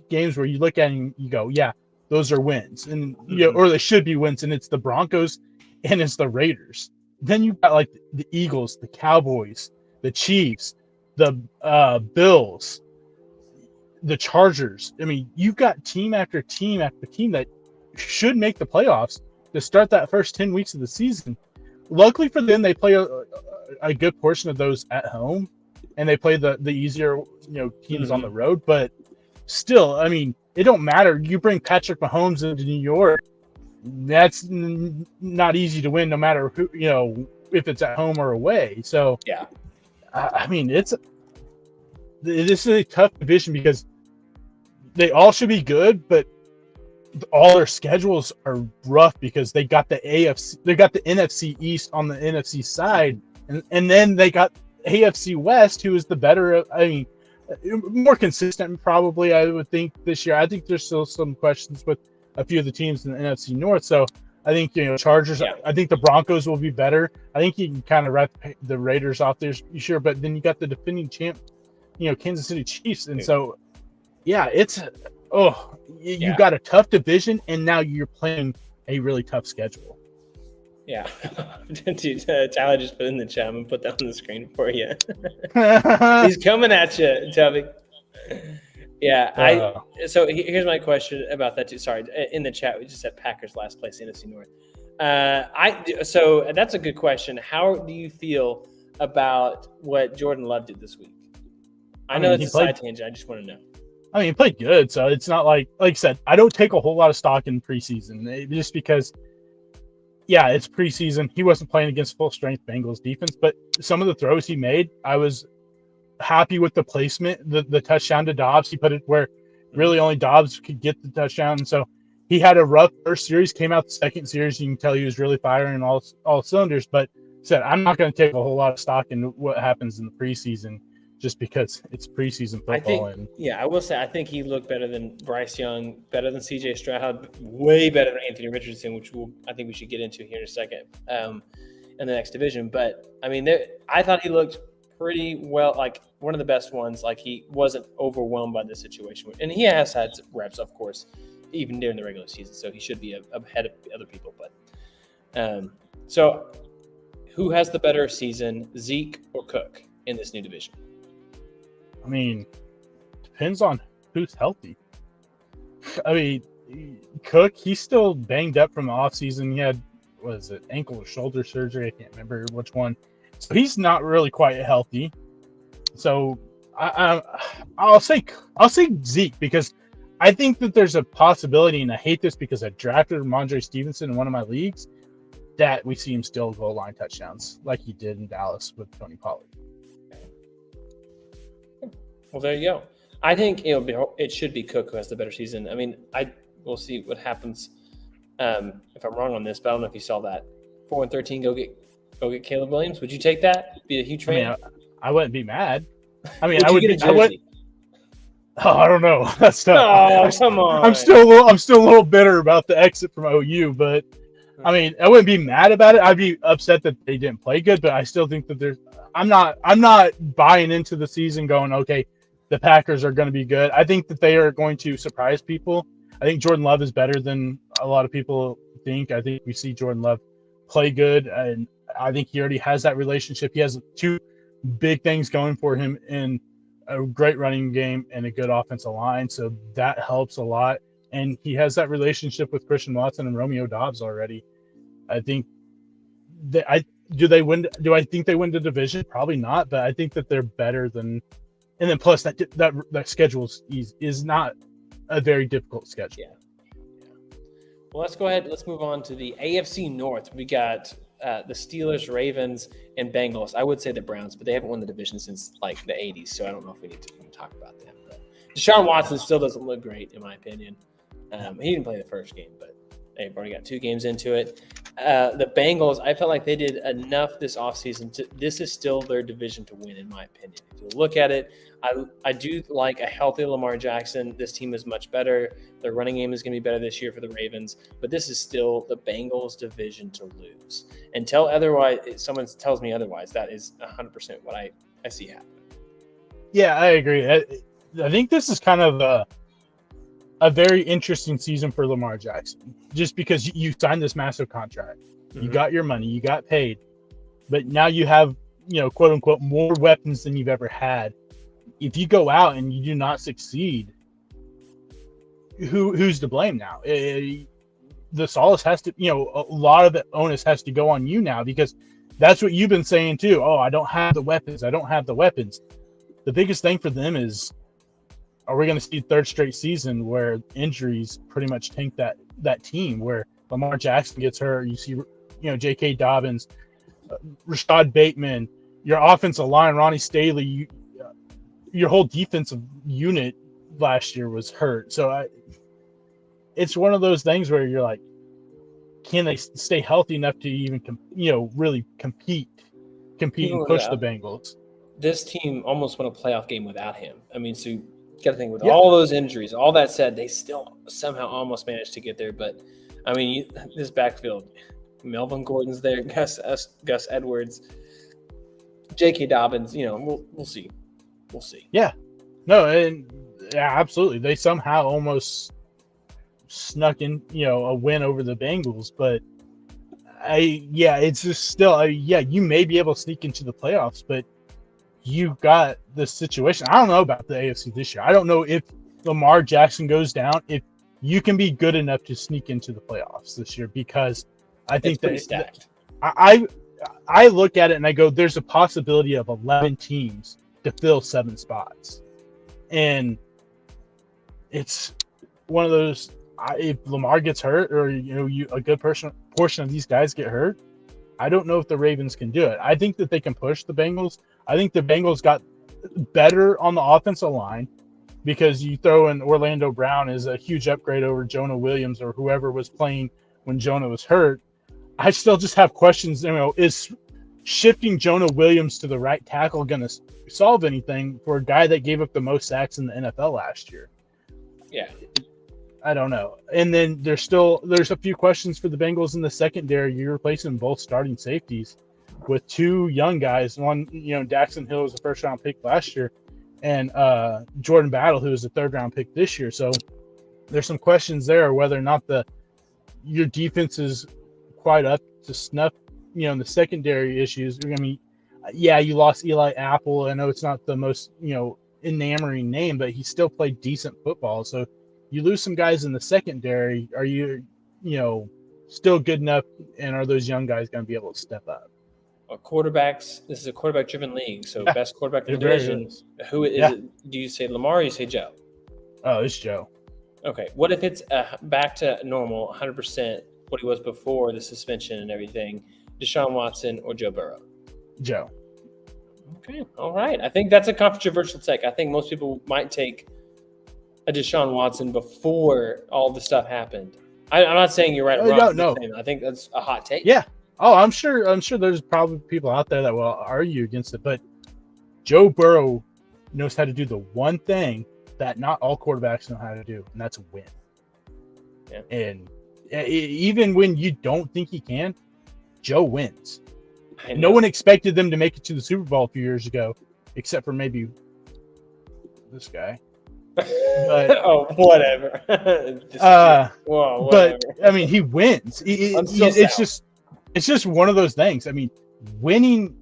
games where you look at it and you go, yeah, those are wins. And or they should be wins, and it's the Broncos and it's the Raiders. Then you've got like the Eagles, the Cowboys, the Chiefs, the Bills, the Chargers. You've got team after team after team that should make the playoffs to start that first 10 weeks of the season. Luckily for them, they play a good portion of those at home, and they play the easier teams on the road. But still, it don't matter. You bring Patrick Mahomes into New York, that's not easy to win, no matter who if it's at home or away. So yeah, this is a tough division because they all should be good, but all their schedules are rough because they got the NFC East on the NFC side, and then they got AFC West, who is the better. More consistent probably, I would think, this year. I think there's still some questions with a few of the teams in the NFC North. So I think Chargers. Yeah. I think the Broncos will be better. I think you can kind of wrap the Raiders off there, sure, but then you got the defending champ, Kansas City Chiefs, and so yeah, it's. You got a tough division, and now you're playing a really tough schedule. Yeah. Dude, Tyler just put in the chat. I'm going to put that on the screen for you. He's coming at you, Tubby. Yeah, so here's my question about that too. Sorry, in the chat we just said Packers last place NFC North. So that's a good question. How do you feel about what Jordan Love did this week? I know it's a side tangent. I just want to know. I mean, he played good, so it's not like I said, I don't take a whole lot of stock in preseason just because. Yeah, it's preseason. He wasn't playing against full-strength Bengals defense, but some of the throws he made, I was happy with the placement. The touchdown to Dobbs, he put it where really only Dobbs could get the touchdown. And so he had a rough first series, came out the second series. You can tell he was really firing all cylinders, but said, I'm not going to take a whole lot of stock in what happens in the preseason just because it's preseason football. I will say I think he looked better than Bryce Young, better than CJ Stroud, way better than Anthony Richardson, which I think we should get into here in a second in the next division. But, I mean, I thought he looked pretty well, like one of the best ones. Like he wasn't overwhelmed by the situation. And he has had reps, of course, even during the regular season. So he should be ahead of other people. But so who has the better season, Zeke or Cook, in this new division? I mean, depends on who's healthy. I mean, Cook, he's still banged up from the offseason. He had, ankle or shoulder surgery? I can't remember which one. So he's not really quite healthy. So I'll say Zeke because I think that there's a possibility, and I hate this because I drafted Ramondre Stevenson in one of my leagues, that we see him still goal line touchdowns like he did in Dallas with Tony Pollard. Well, there you go. I think it should be Cook who has the better season. I mean, we'll see what happens if I'm wrong on this, but I don't know if you saw that. 4-13, go get Caleb Williams. Would you take that? Be a huge fan? I mean, I wouldn't be mad. I mean, would you get a jersey? I don't know. That's tough. Oh, come on. I'm still a little bitter about the exit from OU, but I mean, I wouldn't be mad about it. I'd be upset that they didn't play good, but I still think that I'm not buying into the season going, okay, the Packers are going to be good. I think that they are going to surprise people. I think Jordan Love is better than a lot of people think. I think we see Jordan Love play good, and I think he already has that relationship. He has two big things going for him in a great running game and a good offensive line, so that helps a lot. And he has that relationship with Christian Watson and Romeo Doubs already. I think do they win? Do I think they win the division? Probably not, but I think that they're better than. And then plus that schedule is not a very difficult schedule. Yeah. Well, let's go ahead. Let's move on to the AFC North. We got the Steelers, Ravens, and Bengals. I would say the Browns, but they haven't won the division since like the 80s, so I don't know if we need to even talk about them. But Deshaun Watson still doesn't look great, in my opinion. He didn't play the first game, but they've already got 2 games into it. The Bengals, I felt like they did enough this offseason. This is still their division to win, in my opinion. If you look at it, I do like a healthy Lamar Jackson. This team is much better. Their running game is going to be better this year for the Ravens, but this is still the Bengals' division to lose. Until otherwise, someone tells me otherwise, that is 100% what I see happening. Yeah, I agree. I think this is kind of a very interesting season for Lamar Jackson, just because you signed this massive contract, you got your money, you got paid, but now you have, quote unquote, more weapons than you've ever had. If you go out and you do not succeed, who's to blame now? The solace has to, a lot of the onus has to go on you now, because that's what you've been saying too. Oh, I don't have the weapons. The biggest thing for them is, are we going to see third straight season where injuries pretty much tank that team, where Lamar Jackson gets hurt? You see, J.K. Dobbins, Rashad Bateman, your offensive line, Ronnie Staley, your whole defensive unit last year was hurt. So it's one of those things where you're like, can they stay healthy enough to even, really compete and push the Bengals? This team almost won a playoff game without him. I mean, so you got to think with all those injuries, all that said, they still somehow almost managed to get there. But I mean, this backfield, Melvin Gordon's there, Gus Edwards, J.K. Dobbins. We'll see. We'll see. Yeah, no, and yeah, absolutely. They somehow almost snuck in, a win over the Bengals, but it's just still, you may be able to sneak into the playoffs, but you got the situation. I don't know about the AFC this year. I don't know if Lamar Jackson goes down, if you can be good enough to sneak into the playoffs this year, because I think it's stacked. I look at it and I go, there's a possibility of 11 teams to fill 7 spots. And it's one of those, if Lamar gets hurt, or a good portion of these guys get hurt, I don't know if the Ravens can do it. I think that they can push the Bengals. I think the Bengals got better on the offensive line, because you throw in Orlando Brown as a huge upgrade over Jonah Williams or whoever was playing when Jonah was hurt. I still just have questions. Is shifting Jonah Williams to the right tackle going to solve anything for a guy that gave up the most sacks in the NFL last year? Yeah. I don't know. And then there's a few questions for the Bengals in the secondary. You're replacing both starting safeties with 2 young guys. One, Daxton Hill was a first-round pick last year, and Jordan Battle, who was a third-round pick this year. So there's some questions there whether or not your defense is quite up to snuff, in the secondary issues. I mean, you lost Eli Apple. I know it's not the most, enamoring name, but he still played decent football. So you lose some guys in the secondary. Are you, still good enough, and are those young guys going to be able to step up? Quarterbacks. This is a quarterback-driven league, so best quarterback in the division. Who is it? Do you say Lamar or you say Joe? Oh, it's Joe. Okay. What if it's back to normal, 100%, what he was before the suspension and everything? Deshaun Watson or Joe Burrow? Joe. Okay. All right. I think that's a controversial take. I think most people might take a Deshaun Watson before all the stuff happened. I'm not saying you're right or wrong. No. I think that's a hot take. Yeah. Oh, I'm sure there's probably people out there that will argue against it, but Joe Burrow knows how to do the one thing that not all quarterbacks know how to do, and that's win. Yeah. And even when you don't think he can, Joe wins. No one expected them to make it to the Super Bowl a few years ago, except for maybe this guy. But, whatever. Whatever. But I mean, he wins. It's just one of those things. I mean, winning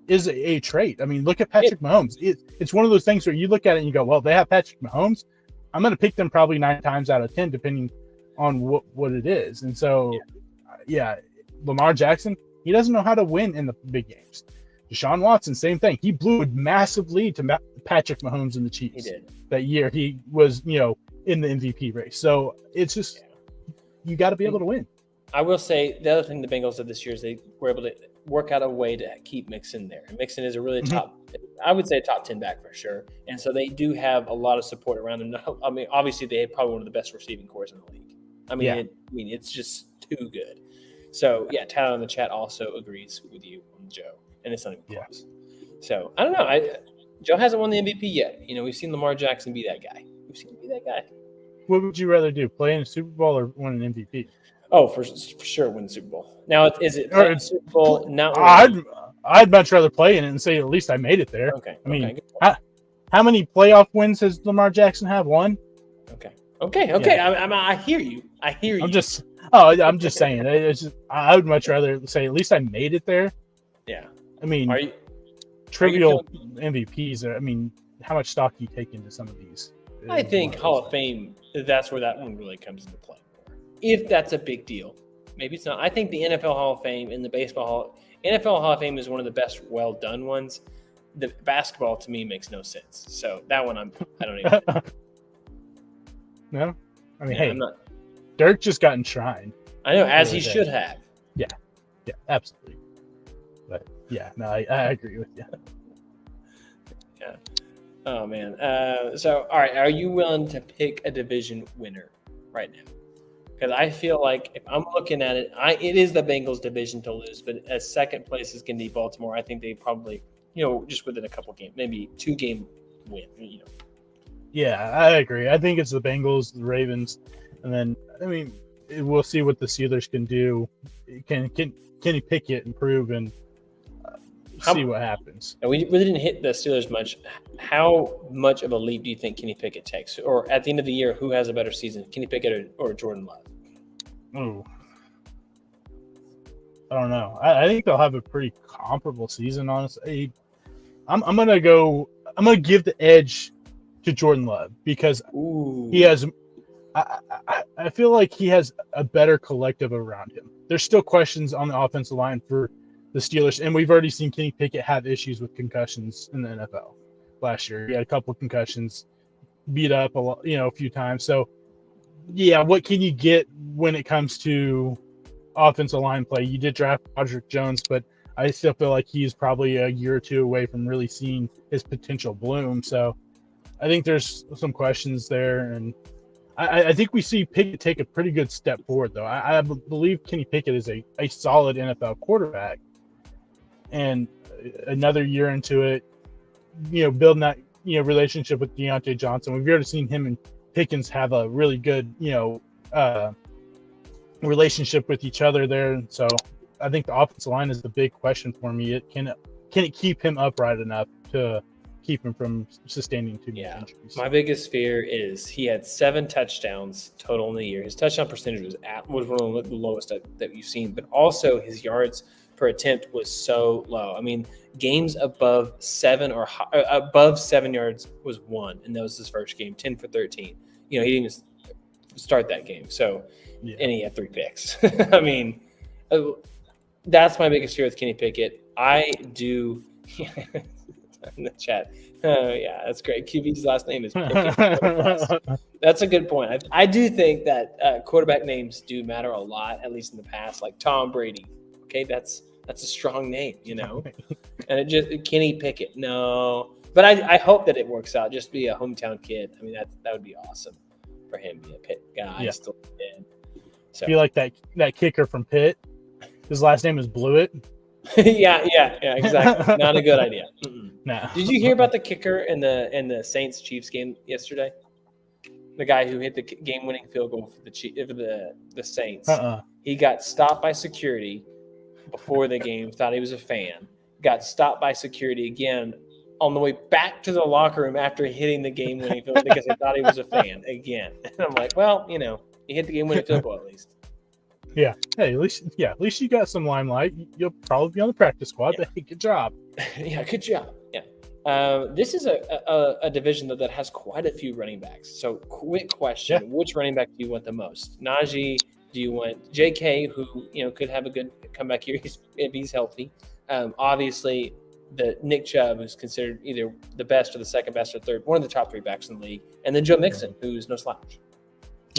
is a trait. I mean, look at Patrick Mahomes. It's one of those things where you look at it and you go, well, they have Patrick Mahomes. I'm going to pick them probably 9 times out of 10, depending on what it is. And so, Lamar Jackson, he doesn't know how to win in the big games. Deshaun Watson, same thing. He blew a massive lead to Patrick Mahomes and the Chiefs. He did. That year. He was, in the MVP race. So it's just, you got to be able to win. I will say the other thing the Bengals did this year is they were able to work out a way to keep Mixon there. And Mixon is a really I would say top 10 back for sure. And so they do have a lot of support around them. I mean, obviously they have probably one of the best receiving corps in the league. I mean, it's just too good. So Tyler in the chat also agrees with you on Joe, and it's not even close. So I don't know. Joe hasn't won the MVP yet. We've seen Lamar Jackson be that guy. What would you rather do, play in a Super Bowl or win an MVP? Oh, for sure, win the Super Bowl. Now, is it the Super Bowl? I'd much rather play in it and say at least I made it there. Okay. I mean, how many playoff wins has Lamar Jackson have? 1? Okay. Yeah. I hear you. I'm just saying. I would much rather say at least I made it there. Yeah. I mean, trivial MVPs. I mean, how much stock do you take into some of these? I think Hall of Fame, that's where that one really comes into play. If that's a big deal. Maybe it's not. I think the NFL Hall of Fame and the NFL Hall of Fame is one of the best well-done ones. The basketball, to me, makes no sense. So that one, I don't even know. No? I mean, Dirk just got enshrined. I know, as he should have. Yeah, absolutely. But, I agree with you. Yeah. Oh, man. So, all right, are you willing to pick a division winner right now? Because I feel like if I'm looking at it, it is the Bengals' division to lose, but as second place is going to be Baltimore. I think they probably, just within a couple games, maybe 2-game win. Yeah, I agree. I think it's the Bengals, the Ravens, and then we'll see what the Steelers can do. Can he pick it, improve, and see what happens. And we really didn't hit the Steelers much. How much of a leap do you think Kenny Pickett takes? Or at the end of the year, who has a better season, Kenny Pickett or Jordan Love? Ooh. I don't know. I think they'll have a pretty comparable season, honestly. I'm gonna give the edge to Jordan Love because he has. I feel like he has a better collective around him. There's still questions on the offensive line for the Steelers, and we've already seen Kenny Pickett have issues with concussions in the NFL last year. He had a couple of concussions, beat up a few times. So, yeah, what can you get when it comes to offensive line play? You did draft Roderick Jones, but I still feel like he's probably a year or two away from really seeing his potential bloom. So, I think there's some questions there, and I think we see Pickett take a pretty good step forward, though. I believe Kenny Pickett is a solid NFL quarterback. And another year into it, building that, relationship with Deontay Johnson. We've already seen him and Pickens have a really good, relationship with each other there. And so I think the offensive line is the big question for me. Can it keep him upright enough to keep him from sustaining too many injuries? My biggest fear is he had 7 touchdowns total in the year. His touchdown percentage was one of the lowest that you've seen, but also his yards per attempt was so low. I mean, games above 7 or above 7 yards was 1, and that was his first game, 10 for 13. He didn't even start that game. So, and he had 3 picks. I mean, that's my biggest fear with Kenny Pickett. I do. In the chat. Oh, yeah, that's great. QB's last name is Pickett. That's a good point. I do think that quarterback names do matter a lot, at least in the past, like Tom Brady. Okay, that's a strong name, And it just Kenny Pickett. No. But I hope that it works out. Just be a hometown kid. I mean, that would be awesome for him, be a Pitt guy. Yeah. Still in. So. Be like that kicker from Pitt. His last name is Blewett. yeah, exactly. Not a good idea. No. Did you hear about the kicker in the Saints-Chiefs game yesterday? The guy who hit the game-winning field goal for the Saints. He got stopped by security before the game. Thought he was a fan. Got stopped by security again on the way back to the locker room after hitting the game-winning field because he thought he was a fan again. And I'm like, well, he hit the game-winning field goal at least. Yeah. Hey, at least you got some limelight. You'll probably be on the practice squad. Yeah. But hey, good job. Yeah, good job. Yeah. This is a division that has quite a few running backs. So, quick question: Which running back do you want the most? Najee? Do you want J.K., who could have a good comeback here if he's healthy? Obviously, the Nick Chubb, who's considered either the best or the second best or third, one of the top 3 backs in the league, and then Joe Mixon, who's no slouch.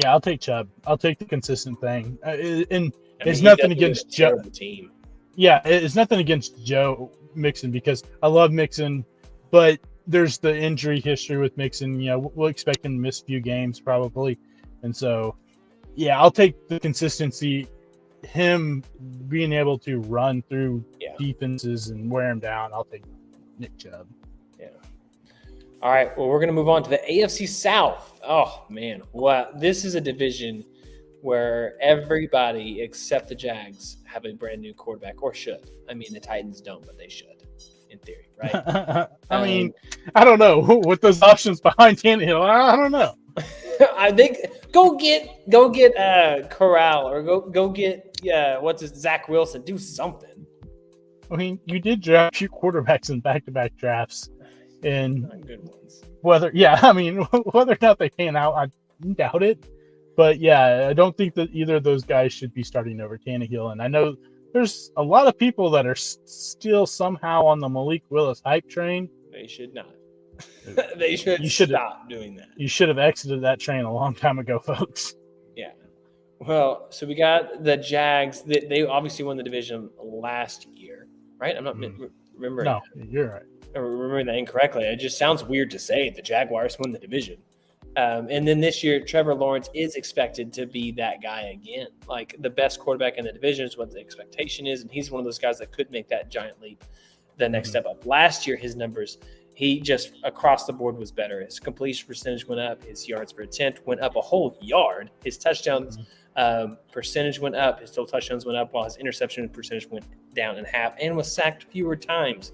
Yeah, I'll take Chubb. I'll take the consistent thing. It's nothing against Joe. Team. Yeah, it's nothing against Joe Mixon because I love Mixon, but there's the injury history with Mixon. We'll expect him to miss a few games probably. And so, yeah, I'll take the consistency, him being able to run through defenses and wear him down. I'll take Nick Chubb. Yeah. All right, well, we're going to move on to the AFC South. Oh, man. Wow. This is a division where everybody except the Jags have a brand new quarterback or should. I mean, the Titans don't, but they should, in theory, right? I mean, I don't know. With those options behind Tannehill, I don't know. I think go get Corral or go get Zach Wilson. Do something. I mean, you did draft 2 quarterbacks in back-to-back drafts. And not good ones. whether or not they pan out, I doubt it. But yeah, I don't think that either of those guys should be starting over Tannehill. And I know there's a lot of people that are still somehow on the Malik Willis hype train. They should not. They should stop doing that. You should have exited that train a long time ago, folks. Yeah. Well, so we got the Jags. They obviously won the division last year, right? I'm not remembering. No, you're right. I'm remembering that incorrectly. It just sounds weird to say the Jaguars won the division. And then this year, Trevor Lawrence is expected to be that guy again. Like the best quarterback in the division is what the expectation is. And he's one of those guys that could make that giant leap, the next step up. Last year, his numbers, he just across the board was better. His completion percentage went up. His yards per attempt went up a whole yard. His touchdowns percentage went up. His total touchdowns went up while his interception percentage went down in half and was sacked fewer times.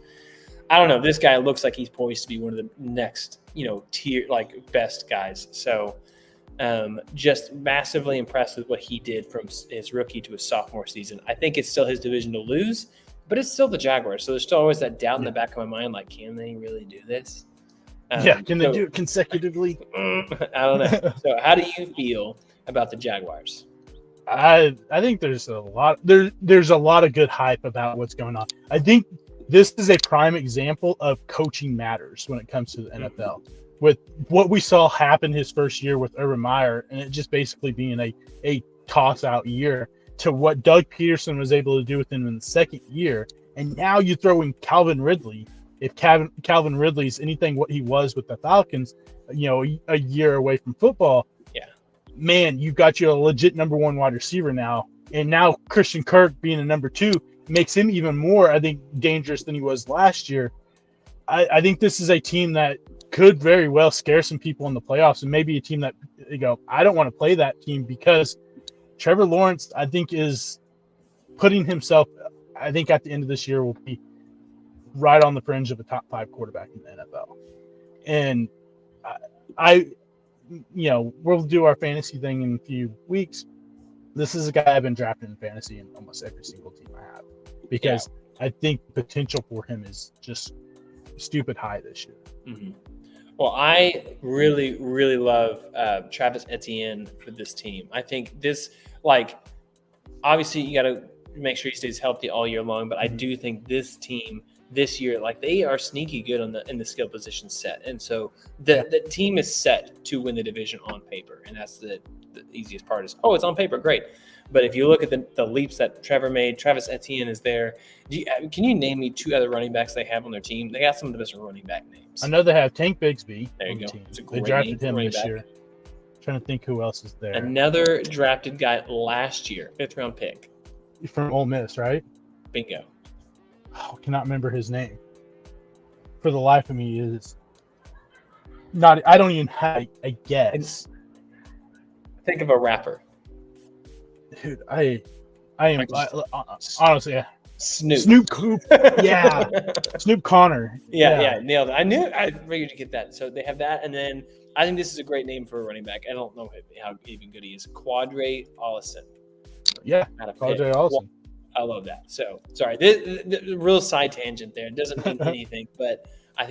I don't know. This guy looks like he's poised to be one of the next, tier like best guys. So just massively impressed with what he did from his rookie to his sophomore season. I think it's still his division to lose, but it's still the Jaguars. So there's still always that doubt in the back of my mind, like, can they really do this? Can they do it consecutively? I don't know. So how do you feel about the Jaguars? I think there's a lot of good hype about what's going on. I think this is a prime example of coaching matters when it comes to the NFL. With what we saw happen his first year with Urban Meyer, and it just basically being a toss-out year, to what Doug Peterson was able to do with him in the second year, and now you throw in Calvin Ridley. If Calvin Ridley's anything what he was with the Falcons, a year away from football, man, you've got you a legit number one wide receiver now. And now Christian Kirk being a number two makes him even more, I think, dangerous than he was last year. I think this is a team that could very well scare some people in the playoffs, and maybe a team that I don't want to play that team, because Trevor Lawrence, I think, is putting himself, I think at the end of this year will be right on the fringe of a top 5 quarterback in the NFL. And we'll do our fantasy thing in a few weeks. This is a guy I've been drafting in fantasy in almost every single team I have, because I think the potential for him is just stupid high this year. Mm-hmm. Well, I really, really love Travis Etienne for this team. I think this, obviously you got to make sure he stays healthy all year long, but I do think this team this year, they are sneaky good in the skill position set. And so the team is set to win the division on paper. And that's the easiest part is, it's on paper. Great. But if you look at the leaps that Trevor made, Travis Etienne is there. Can you name me 2 other running backs they have on their team? They got some of the best running back names. I know they have Tank Bigsby. There you go. They drafted him this year. I'm trying to think who else is there. Another drafted guy last year, 5th round pick. From Ole Miss, right? Bingo. I cannot remember his name. For the life of me, is not. I don't even have a guess. Think of a rapper. Dude, I am honestly Snoop Coop. Yeah. Snoop Connor. Yeah, nailed it. I figured you get that. So they have that, and then I think this is a great name for a running back. I don't know how even good he is. Quadre Allison. Yeah, Quadre Allison. I love that. So sorry, the real side tangent there. It doesn't mean anything, but I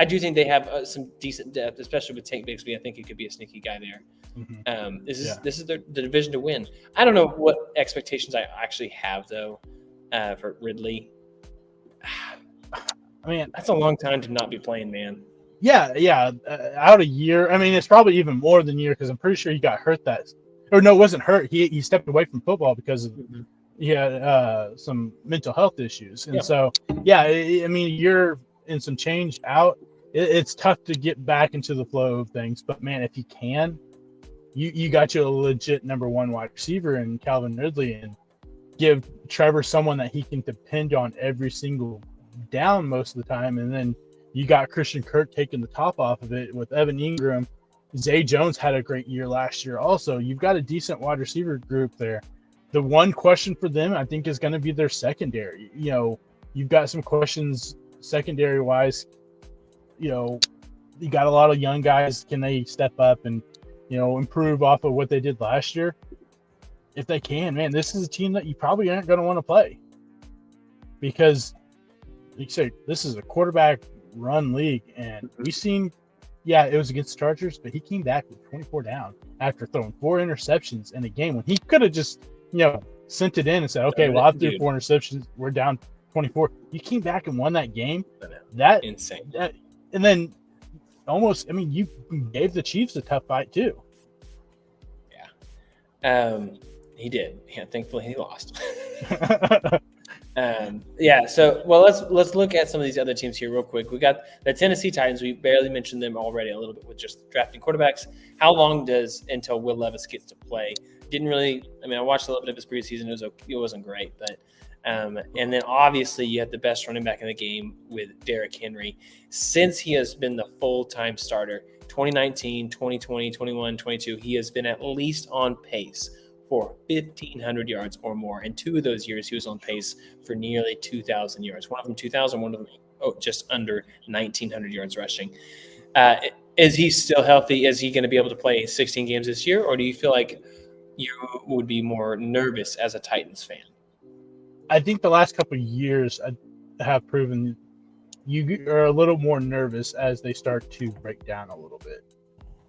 do think they have some decent depth, especially with Tank Bigsby. I think he could be a sneaky guy there. Mm-hmm. This is the division to win. I don't know what expectations I actually have though for Ridley. I mean, that's a long time to not be playing, man. Yeah, out a year. I mean, it's probably even more than a year, because I'm pretty sure he got hurt it wasn't hurt. He stepped away from football because of he had some mental health issues, and so I mean, a year and some change out. It's tough to get back into the flow of things, but man, if you can, you got you a legit number one wide receiver in Calvin Ridley, and give Trevor someone that he can depend on every single down most of the time, and then you got Christian Kirk taking the top off of it with Evan Ingram. Zay Jones had a great year last year also. You've got a decent wide receiver group there. The one question for them, I think, is going to be their secondary. You've got some questions secondary-wise. You got a lot of young guys. Can they step up and, improve off of what they did last year? If they can, man, this is a team that you probably aren't going to want to play. Because, like you say, this is a quarterback-run league, and we've seen it was against the Chargers, but he came back with 24 down after throwing 4 interceptions in a game when he could have just, sent it in and said, okay, well, I threw 4 interceptions. We're down 24. You came back and won that game. That insane. And then almost, I mean, you gave the Chiefs a tough fight too. Yeah. He did. Yeah, thankfully he lost. So let's look at some of these other teams here real quick. We got the Tennessee Titans. We barely mentioned them already a little bit with just drafting quarterbacks. How long until Will Levis gets to play? Didn't really. I mean, I watched a little bit of his preseason. It wasn't great, but and then obviously you have the best running back in the game with Derrick Henry since he has been the full-time starter. 2019, 2020, 21, 22. He has been at least on pace for 1,500 yards or more. And 2 of those years, he was on pace for nearly 2,000 yards. One of them 2,000, one of them just under 1,900 yards rushing. Is he still healthy? Is he going to be able to play 16 games this year? Or do you feel like you would be more nervous as a Titans fan? I think the last couple of years have proven you are a little more nervous as they start to break down a little bit,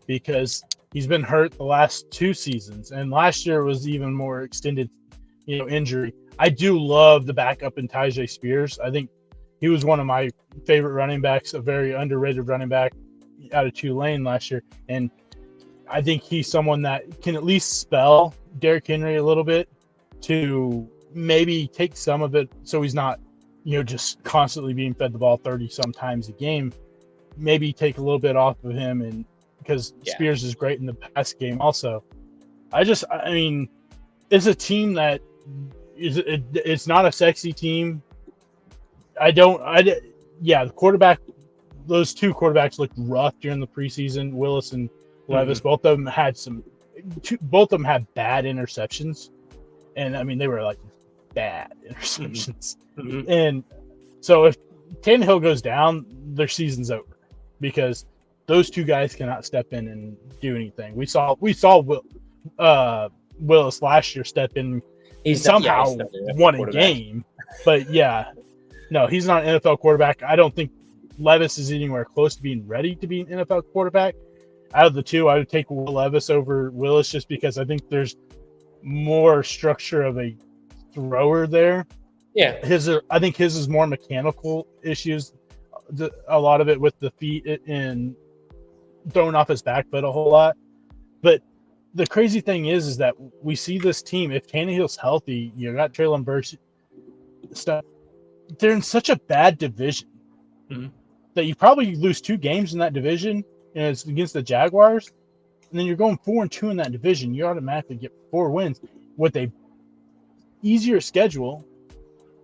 because he's been hurt the last 2 seasons, and last year was even more extended, injury. I do love the backup in Tyjae Spears. I think he was one of my favorite running backs, a very underrated running back out of Tulane last year, and I think he's someone that can at least spell Derrick Henry a little bit to maybe take some of it, so he's not, just constantly being fed the ball 30 sometimes a game. Maybe take a little bit off of him, and because Spears is great in the pass game also. I mean, it's a team that it's not a sexy team. The quarterback, those 2 quarterbacks looked rough during the preseason. Willis and Levis, both of them had bad interceptions, and I mean they were like bad interceptions. And so if Tannehill goes down, their season's over, because those 2 guys cannot step in and do anything. We saw Willis last year step in and somehow won a game, but no, he's not an NFL quarterback. I don't think Levis is anywhere close to being ready to be an NFL quarterback. Out of the 2, I would take Will Levis over Willis, just because I think there's more structure of a thrower there. Yeah, I think his is more mechanical issues. A lot of it with the feet and throwing off his back foot a whole lot. But the crazy thing is that we see this team, if Tannehill's healthy, you got Treylon Burks stuff, they're in such a bad division that you probably lose 2 games in that division, and it's against the Jaguars, and then you're going 4-2 in that division. You automatically get 4 wins with a easier schedule.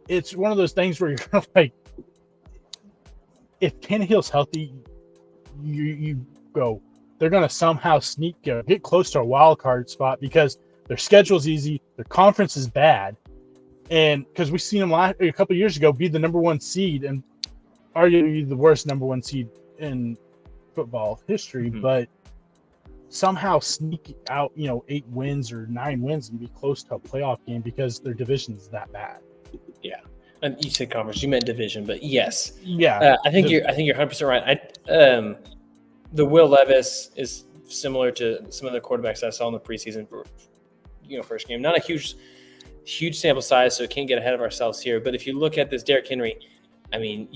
It's one of those things where you're like, if Tannehill's healthy, you go, they're going to somehow get close to a wild card spot, because their schedule's easy, their conference is bad, and because we've seen them a couple of years ago be the number 1 seed and arguably the worst number 1 seed in football history, but somehow sneak out, 8 wins or 9 wins and be close to a playoff game because their division is that bad. Yeah. And you said conference, you meant division, but yes. Yeah. I think you're 100% right. The Will Levis is similar to some of the quarterbacks I saw in the preseason for, first game. Not a huge sample size, so can't get ahead of ourselves here. But if you look at this Derrick Henry, I mean,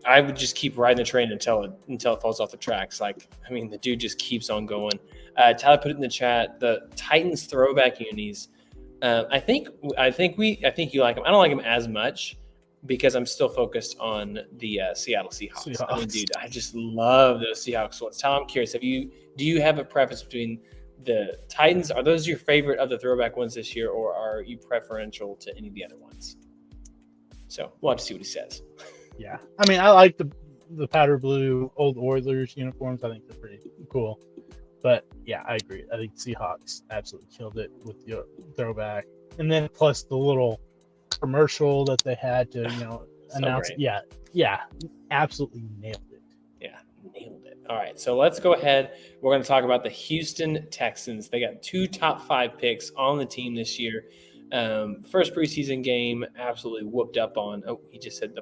I would just keep riding the train until it falls off the tracks. Like, I mean, the dude just keeps on going. Tyler put it in the chat. The Titans throwback unis. I think you like them. I don't like them as much, because I'm still focused on the Seattle Seahawks. I mean, dude, I just love those Seahawks ones. Tyler, I'm curious. Do you have a preference between the Titans? Are those your favorite of the throwback ones this year, or are you preferential to any of the other ones? So we'll have to see what he says. Yeah, I mean, I like the powder blue old Oilers uniforms. I think they're pretty cool. But yeah, I agree. I think Seahawks absolutely killed it with the throwback, and then plus the little commercial that they had to announce. Great. Yeah, absolutely nailed it. Yeah, nailed it. All right, so let's go ahead. We're going to talk about the Houston Texans. They got 2 top 5 picks on the team this year. First preseason game, absolutely whooped up on. Oh, he just said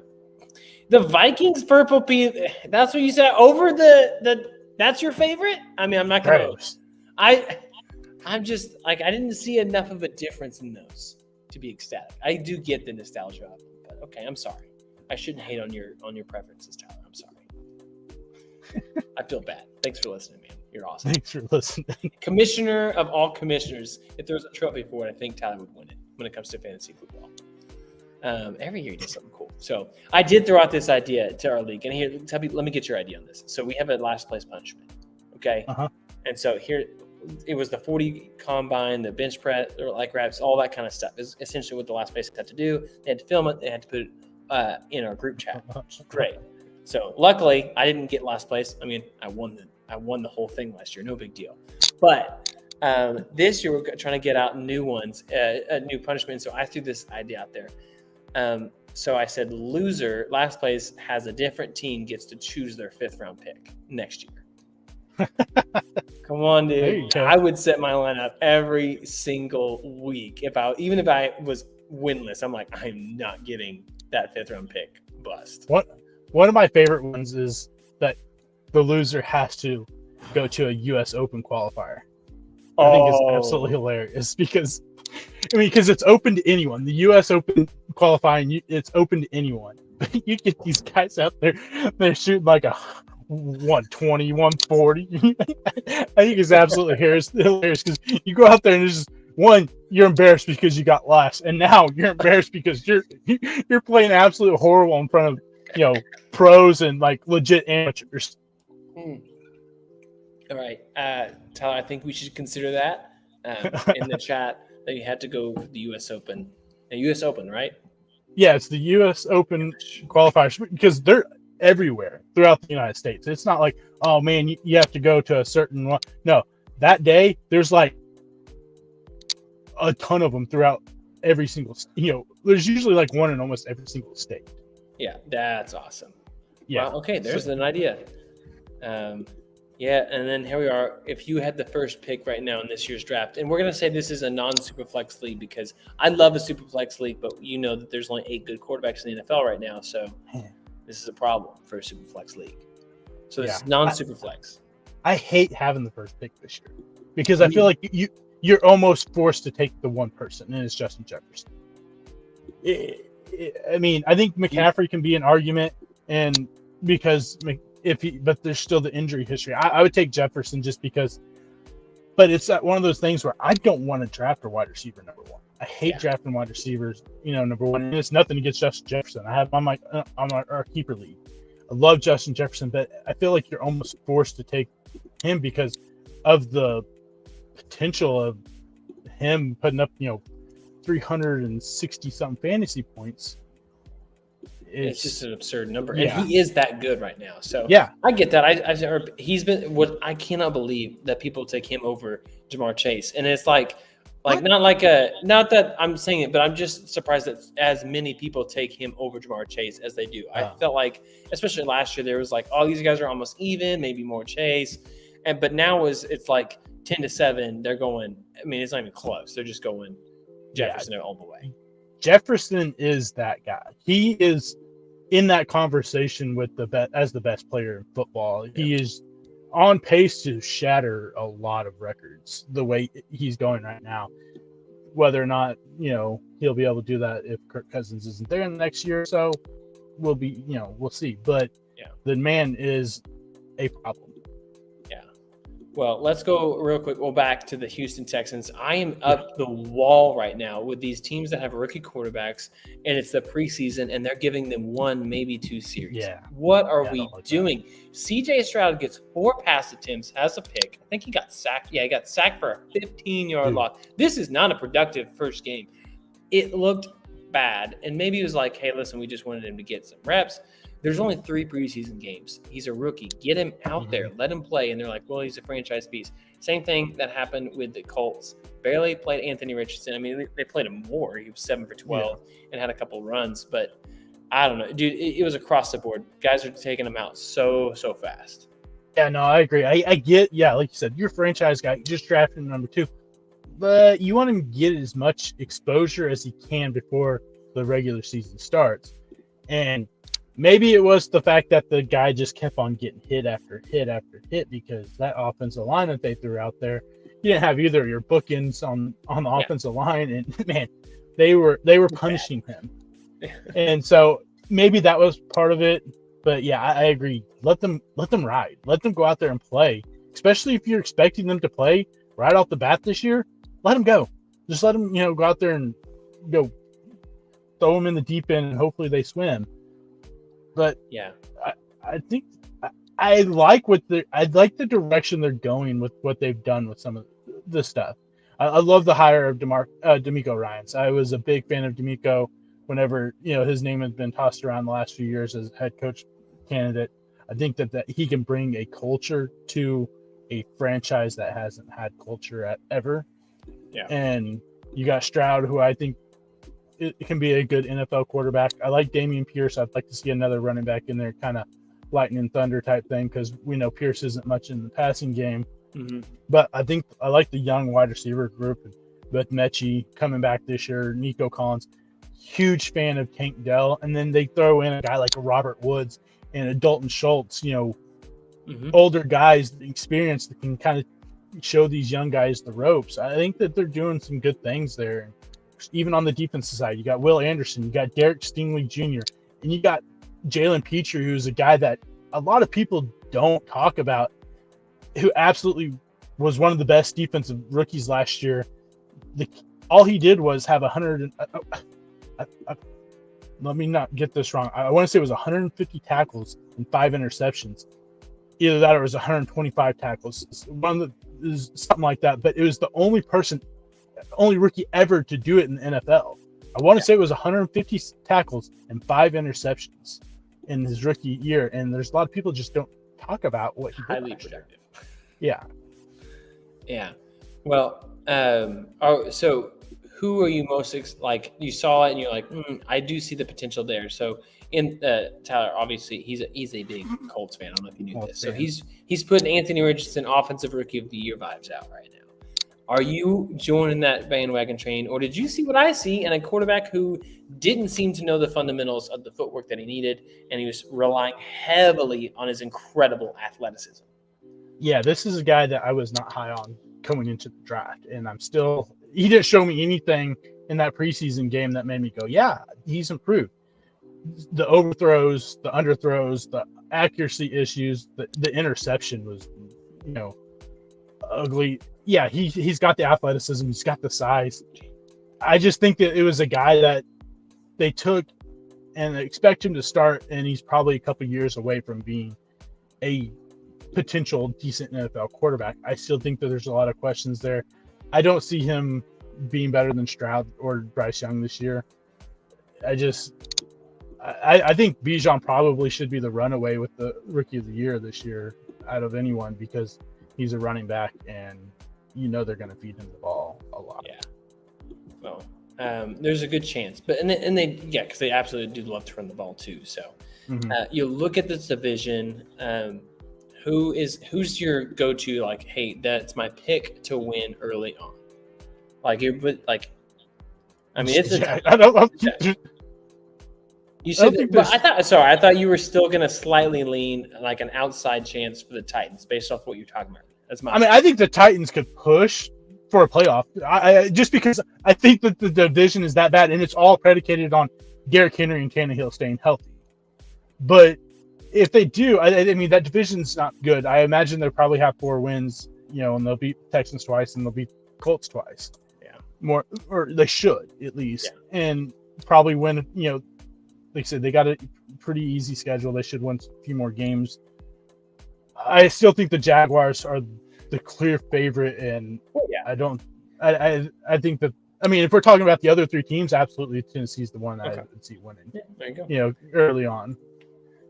the Vikings purple P. That's what you said over the. That's your favorite? I mean, I'm not gonna. I'm just like, I didn't see enough of a difference in those to be ecstatic. I do get the nostalgia of them, but okay, I'm sorry. I shouldn't hate on your preferences, Tyler. I'm sorry. I feel bad. Thanks for listening, man. You're awesome. Thanks for listening. Commissioner of all commissioners. If there was a trophy for it, I think Tyler would win it when it comes to fantasy football. Every year he does something cool. So I did throw out this idea to our league, and here, let me get your idea on this. So we have a last place punishment, okay? And so here, it was the 40 combine, the bench press, or like reps, all that kind of stuff. Is essentially what the last place had to do. They had to film it. They had to put it in our group chat. Great. So luckily, I didn't get last place. I mean, I won the whole thing last year. No big deal. But This year, we're trying to get out new ones, new punishments. So I threw this idea out there. So I said, loser, last place, has a different team gets to choose their 5th round pick next year. Come on, dude. I would set my lineup every single week. Even if I was winless, I'm like, I'm not getting that 5th round pick bust. One of my favorite ones is that the loser has to go to a U.S. Open qualifier. I think it's absolutely hilarious because it's open to anyone. The U.S. Open qualifying, it's open to anyone. But you get these guys out there, they're shooting like a 120, 140. I think it's absolutely hilarious because you go out there and there's just one, you're embarrassed because you got last, and now you're embarrassed because you're playing absolutely horrible in front of pros and like legit amateurs. All right, Tyler, I think we should consider that in the chat that you had to go for the U.S. Open. The U.S. Open, right? Yeah, it's the U.S. Open qualifiers because they're everywhere throughout the United States. It's not like, oh man, you have to go to a certain one. No, that day there's like a ton of them throughout every single. There's usually like one in almost every single state. Yeah, that's awesome. Yeah. Well, okay, there's an idea. Yeah, and then here we are. If you had the first pick right now in this year's draft, and we're going to say this is a non-Superflex league because I love a Superflex league, but you know that there's only 8 good quarterbacks in the NFL right now, so this is a problem for a Superflex league. So this is non-Superflex. I hate having the first pick this year because I feel like you're almost forced to take the one person, and it's Justin Jefferson. I think McCaffrey can be an argument, and because but there's still the injury history. I would take Jefferson just because, but it's one of those things where I don't want to draft a wide receiver number 1. I hate drafting wide receivers, number 1. And it's nothing against Justin Jefferson. I have on our keeper league. I love Justin Jefferson, but I feel like you're almost forced to take him because of the potential of him putting up, 360 something fantasy points. It's just an absurd number, and he is that good right now. So I get that. He's been what I cannot believe that people take him over Jamar Chase, and it's like not that I'm saying it, but I'm just surprised that as many people take him over Jamar Chase as they do. I felt like, especially last year, there was like, oh, these guys are almost even, maybe more Chase, but now it's like 10-7. They're going. I mean, it's not even close. They're just going Jefferson all the way. Jefferson is that guy. He is in that conversation with the best player in football. Yeah. He is on pace to shatter a lot of records the way he's going right now. Whether or not, he'll be able to do that if Kirk Cousins isn't there in the next year or so, we'll see. But the man is a problem. Well, let's go real quick. We'll back to the Houston Texans. I am up the wall right now with these teams that have rookie quarterbacks, and it's the preseason, and they're giving them 1, maybe 2 series. Yeah. What are we doing? CJ Stroud gets 4 pass attempts, has a pick. I think he got sacked. Yeah, he got sacked for a 15-yard loss. This is not a productive first game. It looked bad, and maybe it was like, hey, listen, we just wanted him to get some reps. There's only 3 preseason games. He's a rookie. Get him out there. Let him play. And they're like, well, he's a franchise piece. Same thing that happened with the Colts. Barely played Anthony Richardson. I mean, they played him more. He was 7 for 12 and had a couple runs. But I don't know. Dude, it was across the board. Guys are taking him out so fast. Yeah, no, I agree. I get, like you said, you're a franchise guy. You just drafted him number 2. But you want him to get as much exposure as he can before the regular season starts. And maybe it was the fact that the guy just kept on getting hit after hit after hit because that offensive line that they threw out there, you didn't have either of your bookends on the offensive line, and man, they were punishing him, and so maybe that was part of it. But I agree. Let them ride. Let them go out there and play, especially if you're expecting them to play right off the bat this year. Let them go. Just let them go out there and go throw them in the deep end, and hopefully they swim. But I think I like the direction they're going with what they've done with some of the stuff. I love the hire of DeMeco Ryans. I was a big fan of DeMeco whenever his name has been tossed around the last few years as head coach candidate. I think that he can bring a culture to a franchise that hasn't had culture ever. Yeah. And you got Stroud, who I think it can be a good NFL quarterback. I like Damian Pierce. I'd like to see another running back in there, kind of lightning and thunder type thing, because we know Pierce isn't much in the passing game. Mm-hmm. But I think I like the young wide receiver group with Mechie coming back this year, Nico Collins. Huge fan of Tank Dell. And then they throw in a guy like a Robert Woods and a Dalton Schultz, older guys, experience that can kind of show these young guys the ropes. I think that they're doing some good things there. Even on the defensive side, you got Will Anderson, you got Derek Stingley Jr., and you got Jalen Petrie, who's a guy that a lot of people don't talk about, who absolutely was one of the best defensive rookies last year. All he did was have 100. Let me not get this wrong. I want to say it was 150 tackles and 5 interceptions. Either that or it was 125 tackles. Something like that. But it was the only rookie ever to do it in the NFL. I want to say it was 150 tackles and 5 interceptions in his rookie year. And there's a lot of people just don't talk about what he did. Highly productive. Yeah. Yeah. Well, so who are you most you saw it and you're like, I do see the potential there. So in Tyler, obviously he's a big Colts fan. I don't know if you knew this. So he's putting Anthony Richardson Offensive Rookie of the Year vibes out right now. Are you joining that bandwagon train, or did you see what I see in a quarterback who didn't seem to know the fundamentals of the footwork that he needed, and he was relying heavily on his incredible athleticism? Yeah, this is a guy that I was not high on coming into the draft, and he didn't show me anything in that preseason game that made me go, yeah, he's improved. The overthrows, the underthrows, the accuracy issues, the interception was, ugly. Yeah, he's got the athleticism, he's got the size. I just think that it was a guy that they took and expect him to start, and he's probably a couple years away from being a potential decent NFL quarterback. I still think that there's a lot of questions there. I don't see him being better than Stroud or Bryce Young this year. I think Bijan probably should be the runaway with the Rookie of the Year this year out of anyone, because he's a running back and they're going to feed him the ball a lot. Yeah. Well, there's a good chance, but because they absolutely do love to run the ball too. So you look at this division. Who's your go-to? Like, hey, that's my pick to win early on. You said, but I thought you were still going to slightly lean like an outside chance for the Titans based off what you're talking about. I think the Titans could push for a playoff. Just because I think that the division is that bad, and it's all predicated on Derrick Henry and Tannehill staying healthy. But if they do, that division's not good. I imagine they'll probably have 4 wins, and they'll beat Texans twice and they'll beat Colts twice. Yeah. More, or they should at least, and probably win. Like I said, they got a pretty easy schedule. They should win a few more games. I still think the Jaguars are the clear favorite, and I think that. If we're talking about the other 3 teams, absolutely Tennessee's the one that I would see winning. Yeah, there you go. Early on.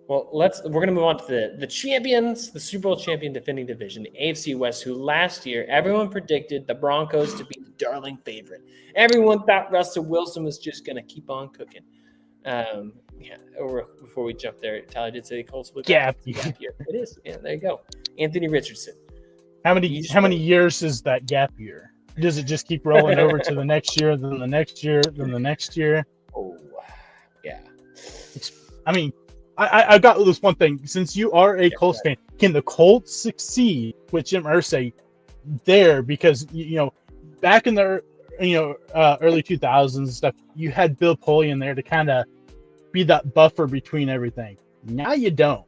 Well, we're going to move on to the champions, the Super Bowl champion defending division, the AFC West, who last year everyone predicted the Broncos to be the darling favorite. Everyone thought Russell Wilson was just going to keep on cooking. Before we jump there, Tyler did say the Colts would gap year. It is. Yeah, there you go. Anthony Richardson. How many years is that gap year? Does it just keep rolling over to the next year, then the next year, then the next year? Oh, yeah. I've got this one thing. Since you are a Colts fan, can the Colts succeed with Jim Irsay there? Because back in the early 2000s and stuff, you had Bill Polian there to kind of be that buffer between everything. Now you don't.